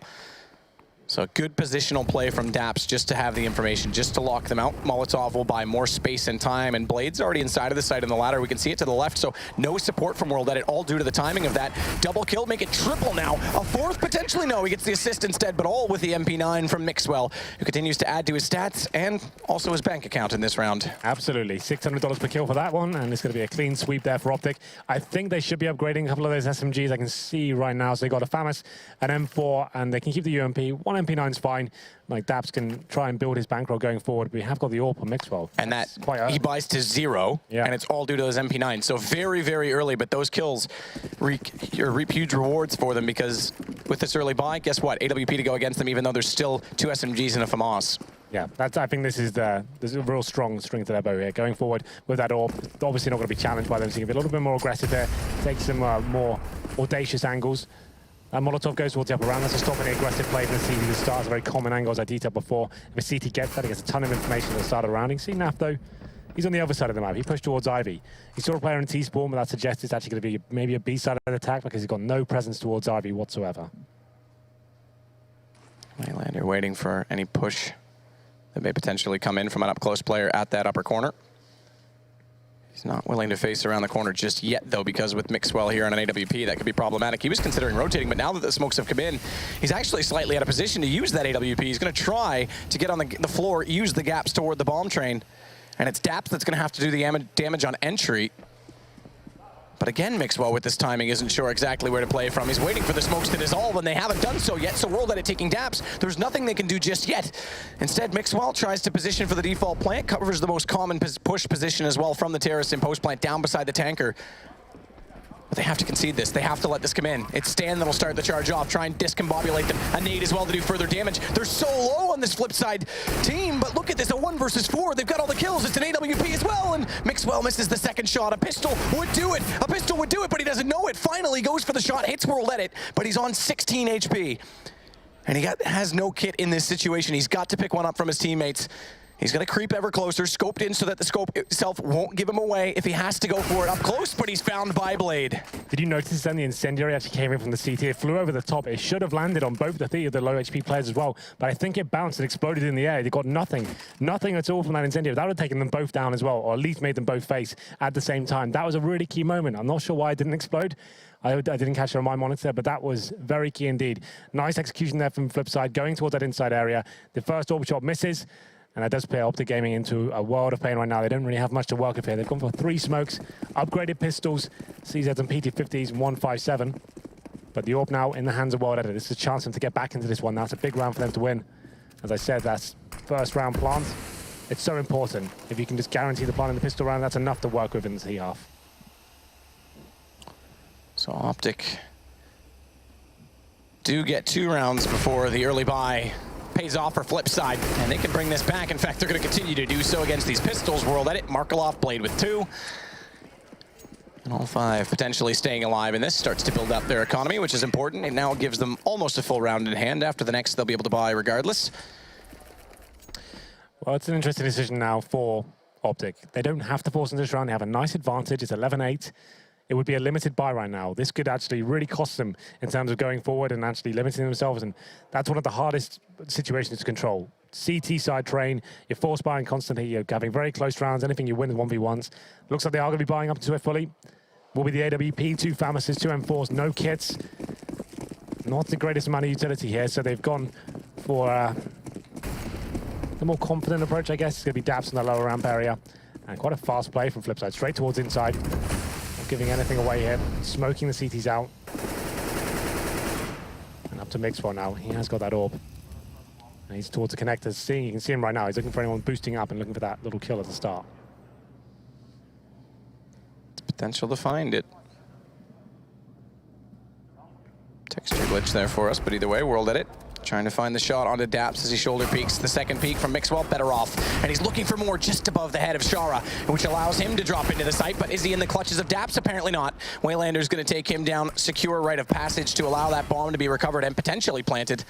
[SPEAKER 6] So a good positional play from Daps just to have the information, just to lock them out. Molotov will buy more space and time, and Blade's already inside of the site on the ladder. We can see it to the left, so no support from World Edit, all due to the timing of that. Double kill, make it triple now. A 4th, potentially no, he gets the assist instead, but all with the MP9 from Mixwell, who continues to add to his stats and also his bank account in this round.
[SPEAKER 7] Absolutely, $600 per kill for that one, and it's going to be a clean sweep there for OpTic. I think they should be upgrading a couple of those SMGs I can see right now. So they got a FAMAS, an M4, and they can keep the UMP. 1 MP9's fine. Like Daps can try and build his bankroll going forward. We have got the AWP on Mixwell.
[SPEAKER 6] And that he buys to 0, and it's all due to those MP9. So very, very early, but those kills reap huge rewards for them because with this early buy, guess what? AWP to go against them, even though there's still 2 SMGs and a FAMAS.
[SPEAKER 7] Yeah, I think this is a real strong string to their bow here. Going forward with that AWP, obviously not going to be challenged by them, so you can be a little bit more aggressive there, take some more audacious angles. Molotov goes towards the upper round. That's a stopping the aggressive play from the CT to start. It's a very common angle, as I detailed before. If a CT gets that, he gets a ton of information at the start of the round. You can see Naf, though, he's on the other side of the map. He pushed towards Ivy. He saw a player in T-spawn, but that suggests it's actually going to be maybe a B-side of the attack because he's got no presence towards Ivy whatsoever.
[SPEAKER 6] Waylander waiting for any push that may potentially come in from an up-close player at that upper corner. He's not willing to face around the corner just yet, though, because with Mixwell here on an AWP, that could be problematic. He was considering rotating, but now that the smokes have come in, he's actually slightly out of position to use that AWP. He's going to try to get on the floor, use the gaps toward the bomb train, and it's Daps that's going to have to do the damage on entry. But again, Mixwell with this timing isn't sure exactly where to play from. He's waiting for the smokes to dissolve, and they haven't done so yet, so World Edit taking daps. There's nothing they can do just yet. Instead, Mixwell tries to position for the default plant, covers the most common push position as well from the terrace in post plant down beside the tanker. But they have to concede this. They have to let this come in. It's Stan that'll start the charge off, try and discombobulate them. A nade as well to do further damage. They're so low on this Flipside team, but look at this, a 1 versus 4. They've got all the kills. It's an AWP as well, and Mixwell misses the second shot. A pistol would do it. A pistol would do it, but he doesn't know it. Finally goes for the shot, hits World Edit, but he's on 16 HP. And he has no kit in this situation. He's got to pick one up from his teammates. He's going to creep ever closer, scoped in so that the scope itself won't give him away if he has to go for it up close, but he's found by Blade.
[SPEAKER 7] Did you notice then the incendiary actually came in from the CT? It flew over the top. It should have landed on both the low HP players as well, but I think it bounced and exploded in the air. They got nothing at all from that incendiary. That would have taken them both down as well, or at least made them both face at the same time. That was a really key moment. I'm not sure why it didn't explode. I didn't catch it on my monitor, but that was very key indeed. Nice execution there from Flipside, going towards that inside area. The first orb shot misses, and that does play OpTic Gaming into a world of pain right now. They don't really have much to work with here. They've gone for 3 smokes, upgraded pistols, CZs and PT50s, and 157. But the orb now in the hands of World Edit. This is a chance for them to get back into this one. That's a big round for them to win. As I said, that's first round plant. It's so important. If you can just guarantee the plant in the pistol round, that's enough to work with in the T half.
[SPEAKER 6] So OpTic do get 2 rounds before the early buy pays off for Flipside, and they can bring this back. In fact, they're going to continue to do so against these pistols. World Edit, Markelov, Blade with 2. And all 5 potentially staying alive, and this starts to build up their economy, which is important. It now gives them almost a full round in hand. After the next, they'll be able to buy regardless.
[SPEAKER 7] Well, it's an interesting decision now for OpTic. They don't have to force into this round. They have a nice advantage. It's 11-8. It would be a limited buy right now. This could actually really cost them in terms of going forward and actually limiting themselves, and that's one of the hardest situations to control. CT side train, you're force buying constantly, you're having very close rounds, anything you win is 1v1s. Looks like they are going to be buying up into it fully. Will be the AWP, 2 Famises, 2 M4s, no kits. Not the greatest amount of utility here, so they've gone for the more confident approach, I guess. It's going to be daps in the lower ramp area, and quite a fast play from Flipside, straight towards inside. Giving anything away here, smoking the CTs out. And up to Mixwell now. He has got that orb. And he's towards the connectors. You can see him right now. He's looking for anyone boosting up and looking for that little kill at the start.
[SPEAKER 6] It's potential to find it. Texture glitch there for us, but either way, World Edit trying to find the shot onto daps as he shoulder peeks. The second peek from Mixwell, better off. And he's looking for more just above the head of Shara, which allows him to drop into the site. But is he in the clutches of daps? Apparently not. Waylander's going to take him down, secure rite of passage to allow that bomb to be recovered and potentially planted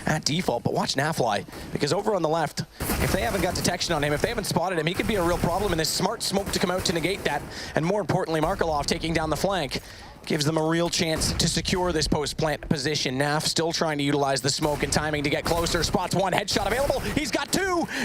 [SPEAKER 6] at default. But watch Nafly, because over on the left, if they haven't got detection on him, if they haven't spotted him, he could be a real problem. And this smart smoke to come out to negate that. And more importantly, Markelov taking down the flank gives them a real chance to secure this post-plant position. Naf still trying to utilize the smoke and timing to get closer. Spots 1, headshot available. He's got 2.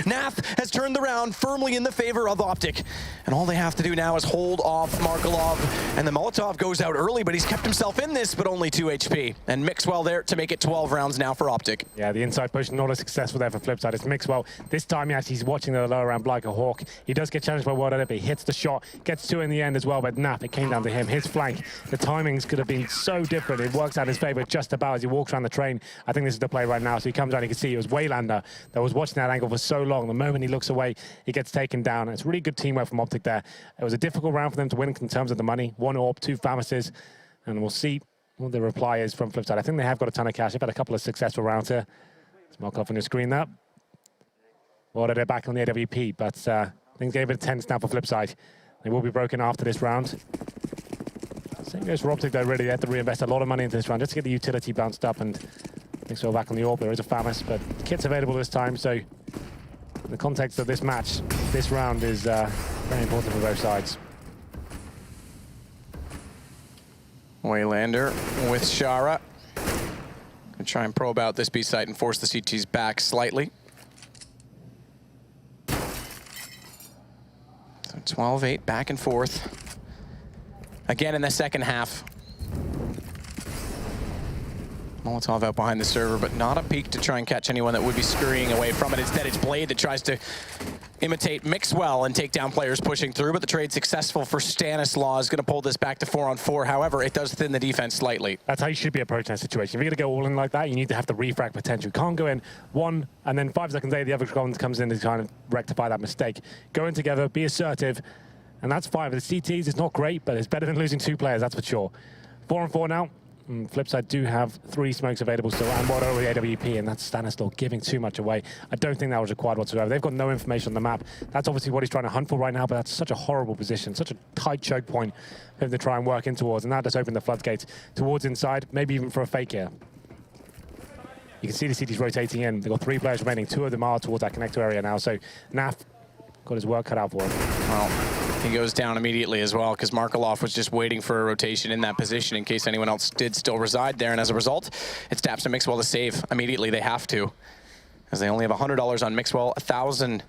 [SPEAKER 6] Naf has turned the round firmly in the favor of OpTic. And all they have to do now is hold off Markelov. And the Molotov goes out early, but he's kept himself in this, but only 2 HP. And Mixwell there to make it 12 rounds now for OpTic.
[SPEAKER 7] Yeah, the inside push, not as successful there for Flipside. It's Mixwell. This time, yes, he's watching the lower ramp like a hawk. He does get challenged by World Edit, but he hits the shot, gets 2 in the end as well. But Naf, it came down to him. His flank, the timings could have been so different. It works out in his favor just about as he walks around the train. I think this is the play right now. So he comes down, you can see it was Waylander that was watching that angle for so long. The moment he looks away, he gets taken down. And it's really good teamwork from OpTic there. It was a difficult round for them to win in terms of the money. 1 orb, 2 Famises, and we'll see what the reply is from Flipside. I think they have got a ton of cash. They've had a couple of successful rounds here. Let's mark off on your screen there. Well, they're back on the AWP, but things get a bit tense now for Flipside. They will be broken after this round. Same goes for OpTic though, really. They have to reinvest a lot of money into this round just to get the utility bounced up, and things are back on the orb. There is a Famis, but kit's available this time, so in the context of this match, this round is very important for both sides.
[SPEAKER 6] Waylander with Shara. Gonna try and probe out this B site and force the CTs back slightly. So 12-8, back and forth. Again in the second half. Molotov out behind the server, but not a peek to try and catch anyone that would be scurrying away from it. Instead, it's Blade that tries to imitate Mixwell and take down players pushing through, but the trade successful for Stanislaw is going to pull this back to 4-on-4. However, it does thin the defense slightly.
[SPEAKER 7] That's how you should be approaching that situation. If you're going to go all in like that, you need to have the refrag potential. You can't go in one, and then 5 seconds later, the other comes in to kind of rectify that mistake. Go in together, be assertive, and that's fine. With the CTs, it's not great, but it's better than losing 2 players, that's for sure. 4-on-4 now. Flipside do have 3 smokes available still, and one over the AWP, and that's Stanislaw giving too much away. I don't think that was required whatsoever. They've got no information on the map. That's obviously what he's trying to hunt for right now, but that's such a horrible position, such a tight choke point for him to try and work in towards, and that just opened the floodgates towards inside, maybe even for a fake here. You can see the CT's rotating in. They've got 3 players remaining. 2 of them are towards that connector area now, so Naf got his work cut out for him.
[SPEAKER 6] Well, he goes down immediately as well because Markelov was just waiting for a rotation in that position in case anyone else did still reside there. And as a result, it's Daps and Mixwell to save immediately. They have to, as they only have $100 on Mixwell, $1,000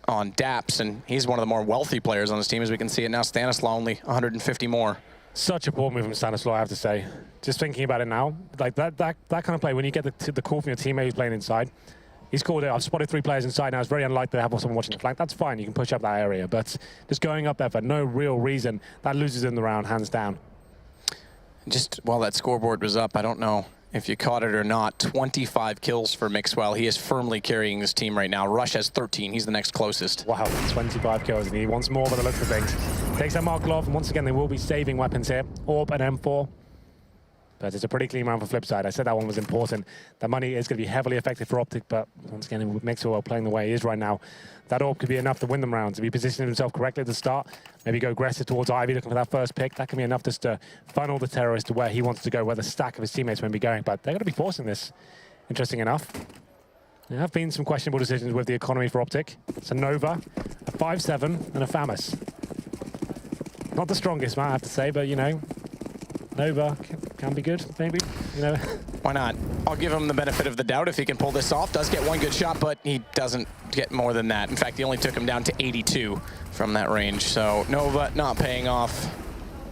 [SPEAKER 6] on Daps, and he's one of the more wealthy players on this team, as we can see it now. Stanislaw only 150 more.
[SPEAKER 7] Such a poor move from Stanislaw, I have to say. Just thinking about it now, like that kind of play, when you get the call from your teammate who's playing inside, he's called it. I've spotted 3 players inside now. It's very unlikely to have someone watching the flank. That's fine. You can push up that area. But just going up there for no real reason, that loses in the round, hands down.
[SPEAKER 6] Just while that scoreboard was up, I don't know if you caught it or not, 25 kills for Mixwell. He is firmly carrying this team right now. Rush has 13. He's the next closest.
[SPEAKER 7] Wow, 25 kills, and he wants more by the looks of things. Takes that Markelov, and once again, they will be saving weapons here. Orb and M4. But it's a pretty clean round for Flipside. I said that one was important. The money is going to be heavily affected for OpTic, but once again, with Mixwell playing the way he is right now, that Orb could be enough to win them rounds. If he positions himself correctly at the start, maybe go aggressive towards Ivy, looking for that first pick, that can be enough just to funnel the terrorist to where he wants to go, where the stack of his teammates may be going. But they're going to be forcing this, interesting enough. There have been some questionable decisions with the economy for OpTic. It's a Nova, a 5-7, and a Famus. Not the strongest, man, I have to say, but, you know, Nova can be good, maybe, you know.
[SPEAKER 6] Why not? I'll give him the benefit of the doubt if he can pull this off. Does get one good shot, but he doesn't get more than that. In fact, he only took him down to 82 from that range. So Nova not paying off.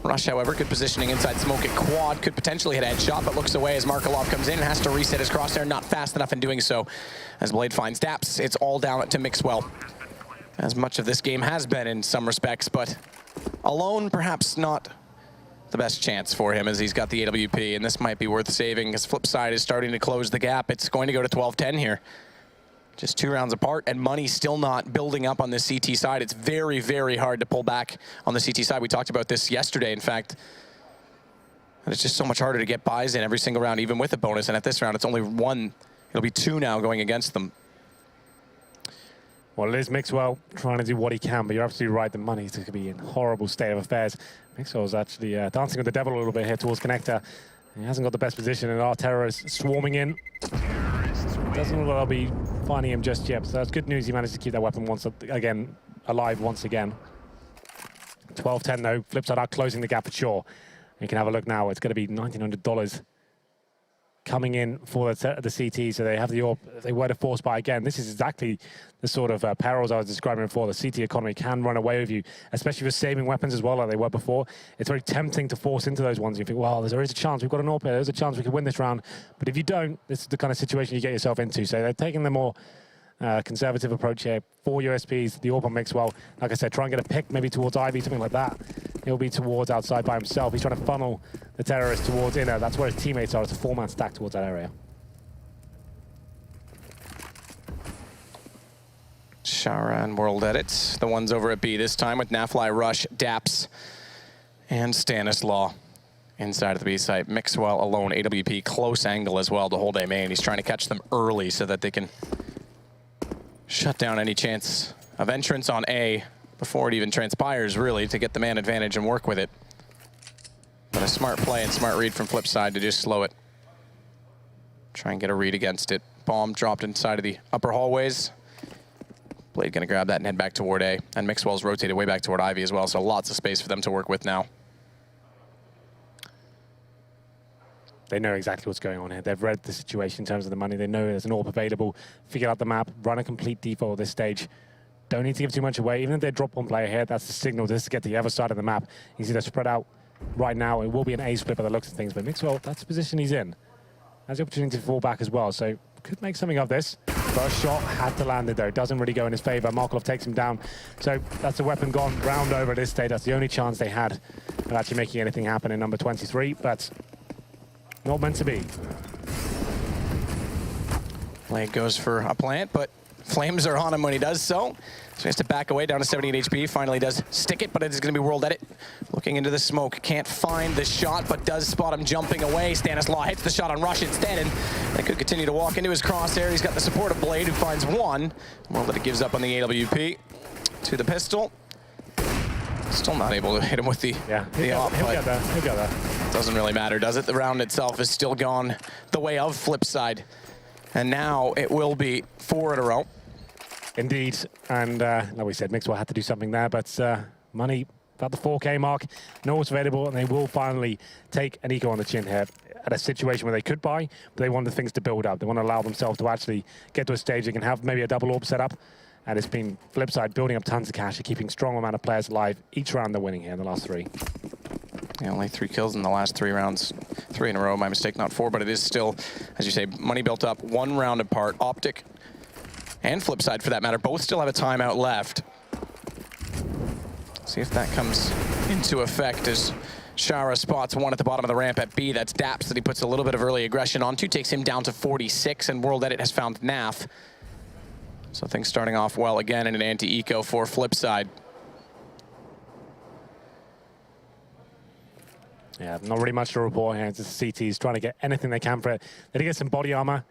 [SPEAKER 6] Rush, however, good positioning inside smoke at quad. Could potentially hit a headshot, but looks away as Markelov comes in. Has to reset his crosshair. Not fast enough in doing so. As Blade finds Daps, it's all down to Mixwell. As much of this game has been in some respects, but alone, perhaps not the best chance for him, as he's got the AWP, and this might be worth saving as Flipside is starting to close the gap. It's going to go to 12-10 here. Just 2 rounds apart, and money still not building up on the CT side. It's very, very hard to pull back on the CT side. We talked about this yesterday, in fact. And it's just so much harder to get buys in every single round, even with a bonus, and at this round, it's only 1. It'll be 2 now going against them.
[SPEAKER 7] Well, it is Mixwell trying to do what he can, but you're absolutely right. The money's going to be in a horrible state of affairs. Mixwell's actually dancing with the devil a little bit here towards connector. He hasn't got the best position, and our terrorists swarming in. Doesn't look like they'll be finding him just yet. So that's good news. He managed to keep that weapon alive once again. 12-10 though. Flipside are closing the gap for sure. You can have a look now. It's going to be $1,900. Coming in for the CT, so they have the orb. They were to force buy again. This is exactly the sort of perils I was describing before. The CT economy can run away with you, especially for saving weapons as well, like they were before. It's very tempting to force into those ones. You think, well, there is a chance. We've got an orb here. There's a chance we could win this round. But if you don't, this is the kind of situation you get yourself into. So they're taking the more conservative approach here. 4 USPs, the orb on Mixwell. Like I said, try and get a pick maybe towards Ivy, something like that. He'll be towards outside by himself. He's trying to funnel the terrorist towards inner. That's where his teammates are. It's a 4-man stack towards that area.
[SPEAKER 6] Shara and World Edit, the ones over at B this time with Nafly, Rush, Daps, and Stanislaw inside of the B site. Mixwell alone, AWP close angle as well to hold A main. He's trying to catch them early so that they can shut down any chance of entrance on A before it even transpires, really, to get the man advantage and work with it. But a smart play and smart read from Flipside to just slow it. Try and get a read against it. Bomb dropped inside of the upper hallways. Blade gonna grab that and head back toward A. And Mixwell's rotated way back toward Ivy as well, so lots of space for them to work with now.
[SPEAKER 7] They know exactly what's going on here. They've read the situation in terms of the money. They know there's an orb available. Figure out the map, run a complete default at this stage. Don't need to give too much away. Even if they drop one player here, that's the signal just to get to the other side of the map. You see they're spread out right now. It will be an A split by the looks of things, but Mixwell, that's the position he's in. Has the opportunity to fall back as well, so could make something of this. First shot had to land it though. Doesn't really go in his favor. Markelov takes him down. So that's a weapon gone. Round over at this stage. That's the only chance they had of actually making anything happen in number 23, but not meant to be.
[SPEAKER 6] Blade goes for a plant, but flames are on him when he does so. So he has to back away down to 78 HP. Finally does stick it, but it is going to be World Edit. Looking into the smoke, can't find the shot, but does spot him jumping away. Stanislaw hits the shot on Rush instead, and they could continue to walk into his crosshair. He's got the support of Blade, who finds one. World Edit gives up on the AWP to the pistol. Still not able to hit him with the op.
[SPEAKER 7] He'll get there. He'll get there.
[SPEAKER 6] Doesn't really matter, does it? The round itself is still gone the way of Flipside. And now it will be 4 in a row.
[SPEAKER 7] Indeed, and like we said, Mixwell had to do something there, but money about the 4K mark, know what's available, and they will finally take an eco on the chin here at a situation where they could buy, but they want the things to build up. They want to allow themselves to actually get to a stage they can have maybe a double orb set up, and it's been Flipside building up tons of cash and keeping strong amount of players alive. Each round they're winning here in the last 3.
[SPEAKER 6] Yeah, only 3 kills in the last 3 rounds. 3 in a row, my mistake, not 4, but it is still, as you say, money built up, 1 round apart. OpTic and Flipside, for that matter, both still have a timeout left. See if that comes into effect as Shara spots one at the bottom of the ramp at B. That's Daps that he puts a little bit of early aggression onto, takes him down to 46, and World Edit has found Naf. So things starting off well again in an anti-eco for Flipside.
[SPEAKER 7] Yeah, not really much to report here. It's just CTs trying to get anything they can for it. They did get some body armor,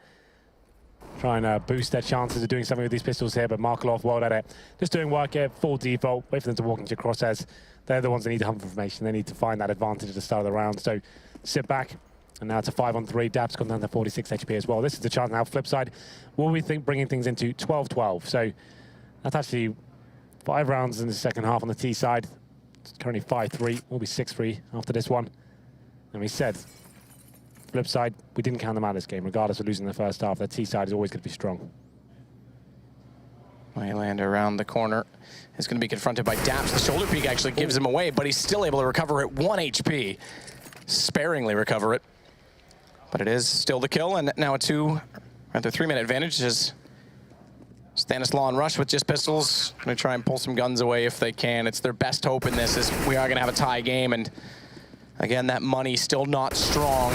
[SPEAKER 7] trying to boost their chances of doing something with these pistols here, but Markelov, World Edit, just doing work here, full default, wait for them to walk into crosshairs. They're the ones that need to hunt for information. They need to find that advantage at the start of the round. So sit back, and now it's a 5-on-3. Daps gone down to 46 HP as well. This is the chance now. Flipside, will we think bringing things into 12-12? So that's actually 5 rounds in the second half on the T side. It's currently 5-3, will be 6-3 after this one. And we said, Flipside, we didn't count them out this game, regardless of losing the first half. Their T side is always going to be strong.
[SPEAKER 6] Waylander around the corner is going to be confronted by Daps. The shoulder peek actually gives him away, but he's still able to recover at 1 HP. Sparingly recover it. But it is still the kill, and now a 3-minute advantage as Stanislaw and Rush with just pistols. Going to try and pull some guns away if they can. It's their best hope in this, as we are going to have a tie game, and again, that money still not strong.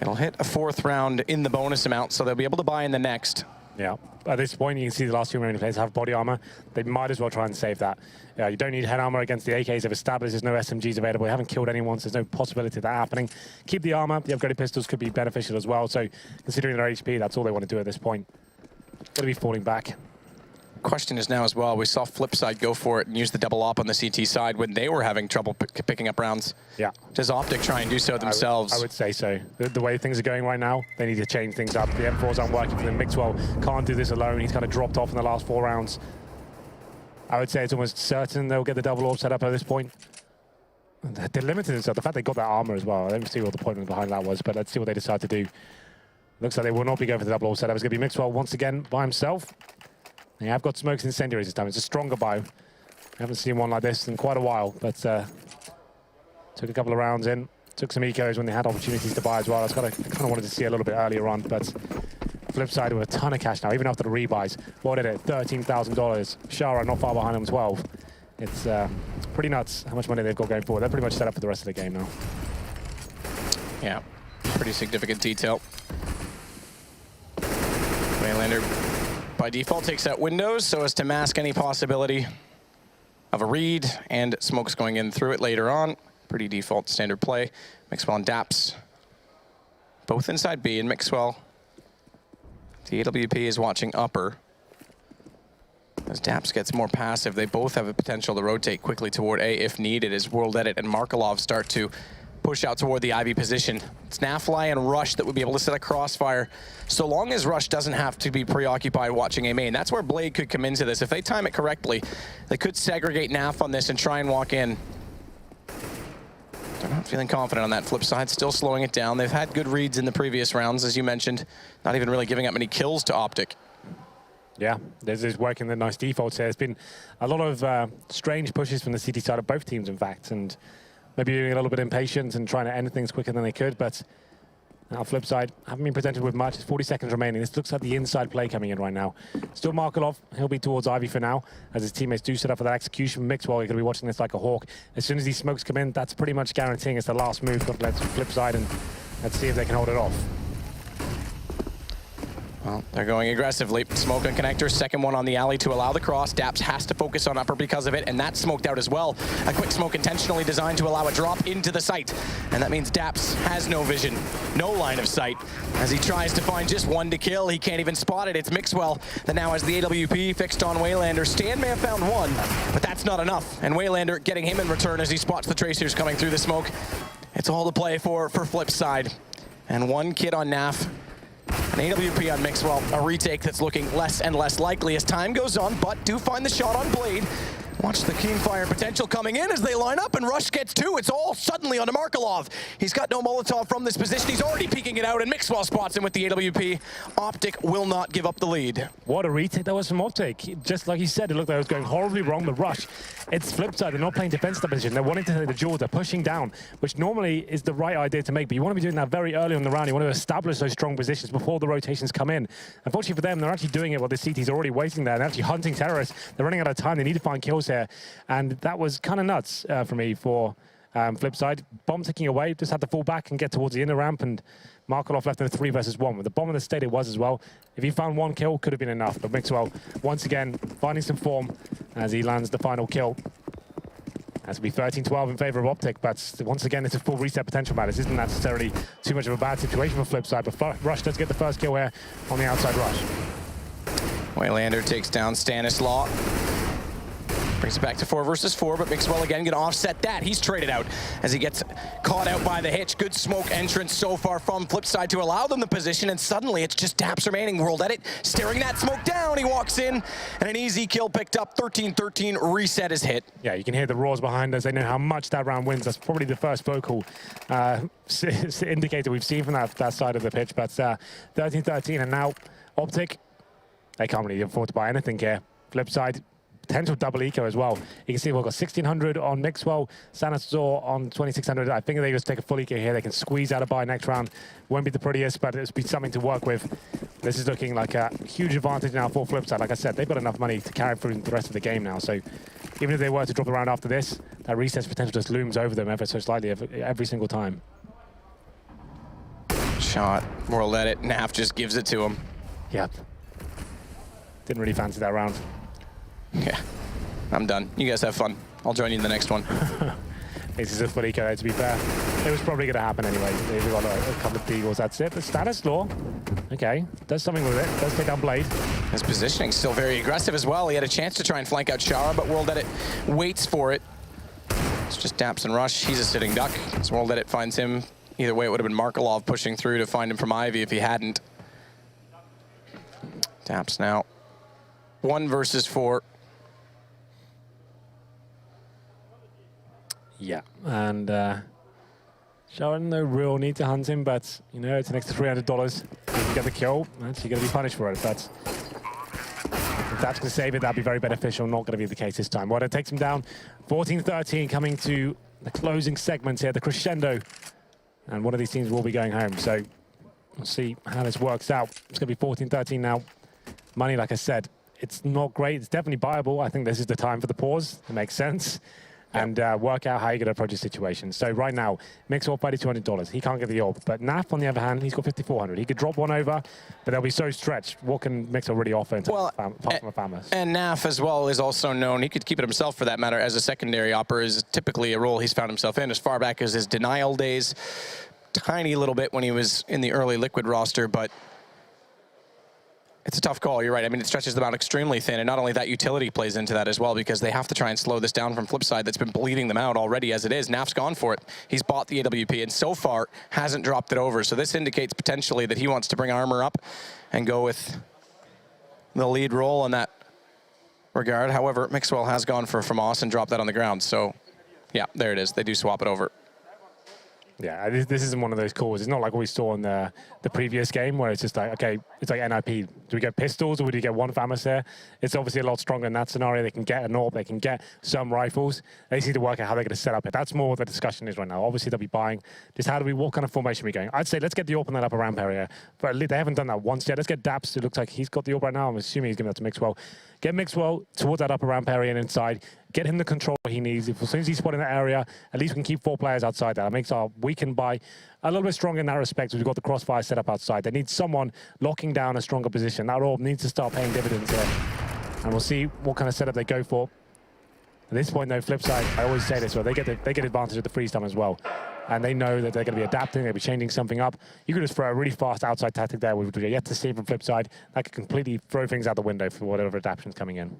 [SPEAKER 6] It'll hit a 4th round in the bonus amount, so they'll be able to buy in the next.
[SPEAKER 7] Yeah, at this point, you can see the last 2 remaining players have body armor. They might as well try and save that. You don't need head armor against the AKs. They've established there's no SMGs available. They haven't killed anyone, so there's no possibility of that happening. Keep the armor. The upgraded pistols could be beneficial as well. So considering their HP, that's all they want to do at this point. Going to be falling back.
[SPEAKER 6] Question is now as well, we saw Flipside go for it and use the double op on the CT side when they were having trouble picking up rounds.
[SPEAKER 7] Yeah.
[SPEAKER 6] Does OpTic try and do so themselves?
[SPEAKER 7] I would say so. The way things are going right now, they need to change things up. The M4s aren't working for them. Mixwell can't do this alone. He's kind of dropped off in the last 4 rounds. I would say it's almost certain they'll get the double orb set up at this point. They're limited themselves. The fact they got that armor as well. I don't see what the point behind that was, but let's see what they decide to do. Looks like they will not be going for the double orb setup. It's going to be Mixwell once again by himself. They have got smokes and incendiaries this time. It's a stronger buy. I haven't seen one like this in quite a while, but took a couple of rounds in. Took some ecos when they had opportunities to buy as well. I kind of wanted to see a little bit earlier on, but Flipside with a ton of cash now, even after the rebuys. What did it? $13,000. Shara not far behind them, 12. It's pretty nuts how much money they've got going forward. They're pretty much set up for the rest of the game now.
[SPEAKER 6] Yeah, pretty significant detail. Waylander by default takes out windows so as to mask any possibility of a read, and smoke's going in through it later on. Pretty default standard play. Mixwell and Daps both inside B, and Mixwell, the AWP is watching upper. As Daps gets more passive, they both have a potential to rotate quickly toward A if needed, as World Edit and Markelov start to push out toward the Ivy position. It's Nafly and Rush that would be able to set a crossfire, so long as Rush doesn't have to be preoccupied watching A main. That's where Blade could come into this. If they time it correctly, they could segregate Naf on this and try and walk in. They're not feeling confident on that flip side, still slowing it down. They've had good reads in the previous rounds, as you mentioned, not even really giving up many kills to OpTic.
[SPEAKER 7] Yeah, there's working the nice defaults here. There's been a lot of strange pushes from the CT side of both teams, in fact, and maybe being a little bit impatient and trying to end things quicker than they could, but Now, Flipside haven't been presented with much. It's 40 seconds remaining. This looks like the inside play coming in right now. Still Markelov. He'll be towards Ivy for now, as his teammates do set up for that execution. Mixwell, you're going to be watching this like a hawk. As soon as these smokes come in, that's pretty much guaranteeing it's the last move for Flipside, and let's see if they can hold it off.
[SPEAKER 6] Well, they're going aggressively. Smoke and connector, second one on the alley to allow the cross. Daps has to focus on upper because of it, and that's smoked out as well. A quick smoke intentionally designed to allow a drop into the site. And that means Daps has no vision, no line of sight. As he tries to find just one to kill, he can't even spot it. It's Mixwell that now has the AWP fixed on Waylander. Stan may have found one, but that's not enough. And Waylander getting him in return as he spots the tracers coming through the smoke. It's all to play for Flipside. And one kid on Naf. An AWP on Mixwell, a retake that's looking less and less likely as time goes on, but do find the shot on Blade. Watch the keen fire potential coming in as they line up, and Rush gets two. It's all suddenly onto Markelov. He's got no Molotov from this position. He's already peeking it out, and Mixwell spots him with the AWP. OpTic will not give up the lead.
[SPEAKER 7] What a retake that was from OpTic. Just like you said, it looked like it was going horribly wrong. The Rush, it's Flipside. They're not playing defensive position. They're wanting to hit the jewels. They're pushing down, which normally is the right idea to make, but you want to be doing that very early on the round. You want to establish those strong positions before the rotations come in. Unfortunately for them, they're actually doing it while the CT's already waiting there. They're actually hunting terrorists. They're running out of time. They need to find kills here. And that was kind of nuts for me for Flipside. Bomb ticking away, just had to fall back and get towards the inner ramp, and Markelov left in a 3 versus 1. With the bomb in the state it was as well. If he found one kill, could have been enough. But Mixwell, once again, finding some form as he lands the final kill. That's will be 13-12 in favor of OpTic, but once again, it's a full reset potential match. This isn't necessarily too much of a bad situation for Flipside, but Rush does get the first kill here on the outside Rush.
[SPEAKER 6] Waylander takes down Stanislaw. Brings it back to 4 versus 4, but Mixwell again going to offset that. He's traded out as he gets caught out by the hitch. Good smoke entrance so far from Flipside to allow them the position, and suddenly it's just Daps remaining. World Edit staring that smoke down. He walks in, and an easy kill picked up. 13-13, reset is hit.
[SPEAKER 7] Yeah, you can hear the roars behind us. They know how much that round wins. That's probably the first vocal indicator we've seen from that side of the pitch, but 13-13, and now OpTic, they can't really afford to buy anything here. Flipside, potential double eco as well. You can see we've got 1600 on Mixwell, Sanazor on 2600. I think they just take a full eco here. They can squeeze out a buy next round. Won't be the prettiest, but it'll be something to work with. This is looking like a huge advantage now for Flipside. Like I said, they've got enough money to carry through the rest of the game now. So even if they were to drop the round after this, that reset potential just looms over them ever so slightly every single time.
[SPEAKER 6] Shot, World Edit, Naf just gives it to him.
[SPEAKER 7] Yep. Didn't really fancy that round.
[SPEAKER 6] Yeah, I'm done. You guys have fun. I'll join you in the next one.
[SPEAKER 7] This is a full eco, to be fair. It was probably going to happen anyway. They've got a couple of deagles, that's it. But Stanislaw, okay, does something with it. Does take down Blade.
[SPEAKER 6] His positioning still very aggressive as well. He had a chance to try and flank out Shara, but World Edit waits for it. It's just Daps and Rush. He's a sitting duck. As World Edit finds him. Either way, it would have been Markelov pushing through to find him from Ivy if he hadn't. Daps now. 1 versus 4.
[SPEAKER 7] Yeah, and Sharon, no real need to hunt him, but, you know, it's an extra $300. If you can get the kill, that's, you're going to be punished for it. If that's going to save it, that'd be very beneficial. Not going to be the case this time. Well, it takes him down. 14-13 coming to the closing segments here, the crescendo. And one of these teams will be going home. So we'll see how this works out. It's going to be 14-13 now. Money, like I said, it's not great. It's definitely buyable. I think this is the time for the pause. It makes sense. And work out how you're going to approach the situation. So right now, Mixwell $200. He can't get the orb. But Naf, on the other hand, he's got 5,400. He could drop one over, but they'll be so stretched. What can Mixwell really offer in terms of apart from a Famas?
[SPEAKER 6] And Naf as well is also known, he could keep it himself for that matter, as a secondary opper is typically a role he's found himself in as far back as his denial days. Tiny little bit when he was in the early Liquid roster, but it's a tough call, you're right. I mean, it stretches them out extremely thin, and not only that, utility plays into that as well, because they have to try and slow this down from Flipside that's been bleeding them out already as it is. Naf's gone for it. He's bought the AWP, and so far hasn't dropped it over. So this indicates potentially that he wants to bring armor up and go with the lead role in that regard. However, Mixwell has gone for FAMAS and dropped that on the ground. So, yeah, there it is. They do swap it over.
[SPEAKER 7] Yeah, this isn't one of those calls. It's not like what we saw in the previous game where it's just like, okay, it's like NIP. Do we get pistols or would you get one Famas here? It's obviously a lot stronger in that scenario. They can get an AWP, they can get some rifles. They just need to work out how they're going to set up it. That's more what the discussion is right now. Obviously, they'll be buying. Just what kind of formation are we going? I'd say let's get the AWP on that upper ramp area. But they haven't done that once yet. Let's get Daps. It looks like he's got the AWP right now. I'm assuming he's giving that to Mixwell. Get Mixwell towards that upper ramp area and inside. Get him the control he needs. As soon as he's spotting that area, at least we can keep 4 players outside that. It makes our weakened buy a little bit stronger in that respect. We've got the crossfire set up outside. They need someone locking down a stronger position. That AWP needs to start paying dividends here. And we'll see what kind of setup they go for. At this point, though, Flipside, I always say this, well, they get advantage of the freeze time as well. And they know that they're going to be adapting, they'll be changing something up. You could just throw a really fast outside tactic there, which we're yet to see from Flipside. That could completely throw things out the window for whatever adaptation's coming in.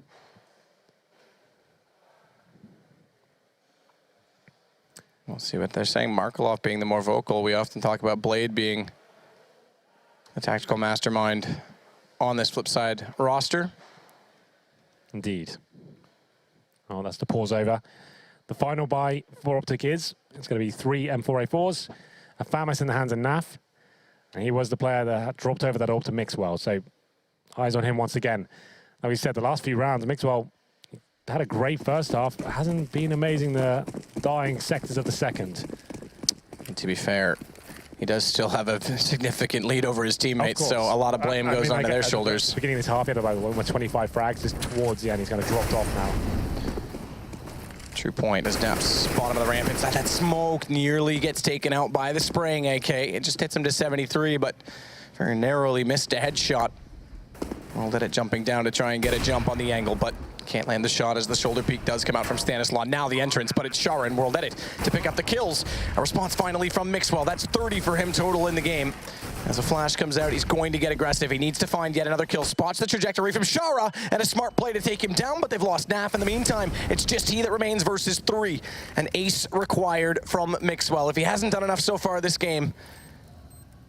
[SPEAKER 6] We'll see what they're saying. Markelov being the more vocal. We often talk about Blade being the tactical mastermind on this Flipside roster.
[SPEAKER 7] Indeed. Oh, that's the pause over. The final buy for OpTic it's going to be 3 M4A4s, a Famas in the hands of Naf, and he was the player that dropped over that AWP to Mixwell, so eyes on him once again. Like we said, the last few rounds, Mixwell had a great first half, but hasn't been amazing the dying sectors of the second.
[SPEAKER 6] And to be fair, he does still have a significant lead over his teammates, so a lot of blame goes onto their shoulders.
[SPEAKER 7] Beginning of this half, he had about 25 frags, just towards the end, he's kind of dropped off now.
[SPEAKER 6] True point, as Daps bottom of the ramp inside that smoke, nearly gets taken out by the spraying AK. It just hits him to 73, but very narrowly missed a headshot. WorldEdit jumping down to try and get a jump on the angle, but can't land the shot as the shoulder peek does come out from Stanislaw. Now the entrance, but it's Shara and WorldEdit to pick up the kills. A response finally from Mixwell. That's 30 for him total in the game. As a flash comes out, he's going to get aggressive. He needs to find yet another kill. Spots the trajectory from Shara, and a smart play to take him down, but they've lost Naf in the meantime. It's just he that remains versus 3. An ace required from Mixwell. If he hasn't done enough so far this game,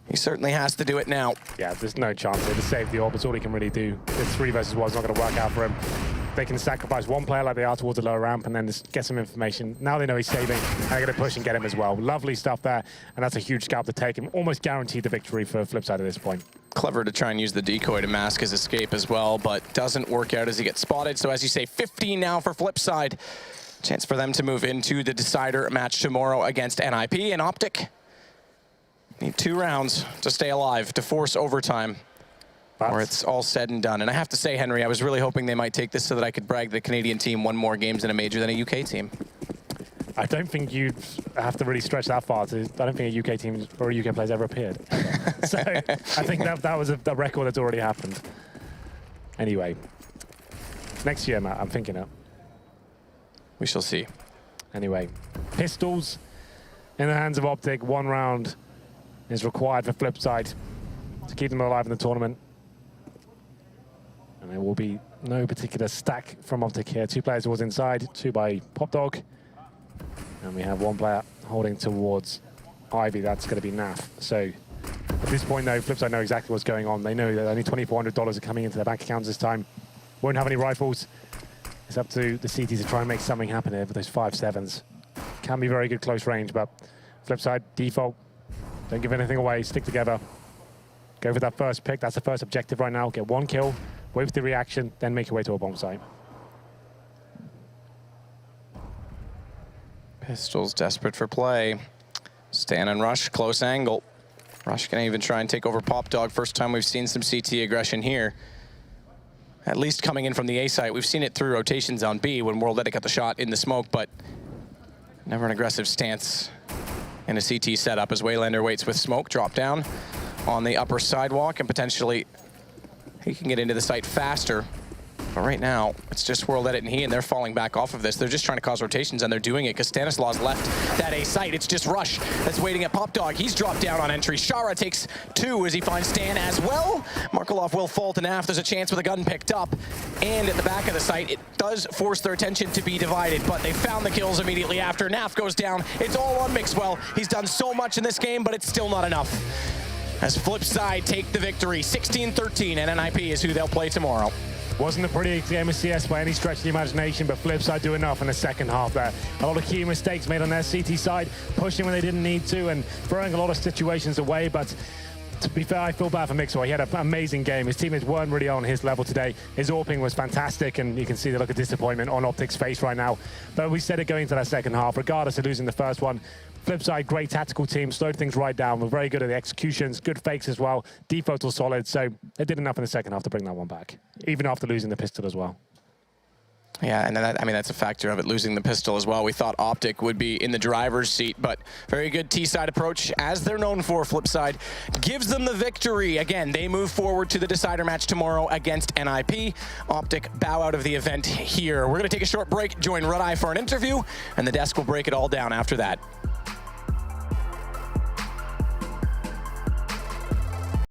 [SPEAKER 6] he certainly has to do it now.
[SPEAKER 7] Yeah, there's no chance here to save the AWP. It's all he can really do. It's 3 versus 1. It's not going to work out for him. They can sacrifice one player like they are towards the lower ramp and then just get some information. Now they know he's saving, and they're going to push and get him as well. Lovely stuff there, and that's a huge scalp to take him. Almost guaranteed the victory for Flipside at this point.
[SPEAKER 6] Clever to try and use the decoy to mask his escape as well, but doesn't work out as he gets spotted. So as you say, 15 now for Flipside. Chance for them to move into the decider match tomorrow against NIP and OpTic. Need 2 rounds to stay alive, to force overtime. Or it's all said and done. And I have to say, Henry, I was really hoping they might take this so that I could brag the Canadian team won more games in a major than a UK team.
[SPEAKER 7] I don't think you'd have to really stretch that far. I don't think a UK team or a UK player's ever appeared. So I think that was a record that's already happened. Anyway, next year, Matt, I'm thinking it.
[SPEAKER 6] We shall see.
[SPEAKER 7] Anyway, pistols in the hands of OpTic. 1 round is required for Flipside to keep them alive in the tournament. And there will be no particular stack from OpTic here. 2 players towards inside, 2 by PopDog. And we have 1 player holding towards Ivy. That's going to be Naf. So at this point, though, Flipside know exactly what's going on. They know that only $2,400 are coming into their bank accounts this time. Won't have any rifles. It's up to the CT to try and make something happen here with those 5.7s. Can be very good close range, but Flipside, default. Don't give anything away. Stick together. Go for that first pick. That's the first objective right now. Get 1 kill. Wait for the reaction, then make your way to a bomb site.
[SPEAKER 6] Pistols desperate for play. Stan and Rush, close angle. Rush can even try and take over PopDog. First time we've seen some CT aggression here. At least coming in from the A site. We've seen it through rotations on B when WorldEdit got the shot in the smoke, but never an aggressive stance in a CT setup as Waylander waits with smoke. Drop down on the upper sidewalk and potentially he can get into the site faster. But right now, it's just WorldEdit and they're falling back off of this. They're just trying to cause rotations, and they're doing it because Stanislaw's left that A site. It's just Rush that's waiting at PopDog. He's dropped down on entry. Shara takes 2 as he finds Stan as well. Markelov will fall to Naf. There's a chance with a gun picked up. And at the back of the site, it does force their attention to be divided, but they found the kills immediately after. Naf goes down. It's all on Mixwell. He's done so much in this game, but it's still not enough. As Flipside take the victory, 16-13, and NIP is who they'll play tomorrow.
[SPEAKER 7] Wasn't a pretty game of CS by any stretch of the imagination, but Flipside do enough in the second half there. A lot of key mistakes made on their CT side, pushing when they didn't need to and throwing a lot of situations away, but To be fair, I feel bad for Mixwell. He had an amazing game. His teammates weren't really on his level today. His AWPing was fantastic, and you can see the look of disappointment on OpTic's face right now. But we said it going into that second half, regardless of losing the first one. Flipside, great tactical team, slowed things right down. We're very good at the executions, good fakes as well. Defense was solid, so they did enough in the second half to bring that one back, even after losing the pistol as well.
[SPEAKER 6] Yeah, and that, I mean, that's a factor of it, losing the pistol as well. We thought OpTic would be in the driver's seat, but very good T-side approach, as they're known for. Flipside gives them the victory. Again, they move forward to the decider match tomorrow against NIP. OpTic bow out of the event here. We're going to take a short break, join Red Eye for an interview, and the desk will break it all down after that.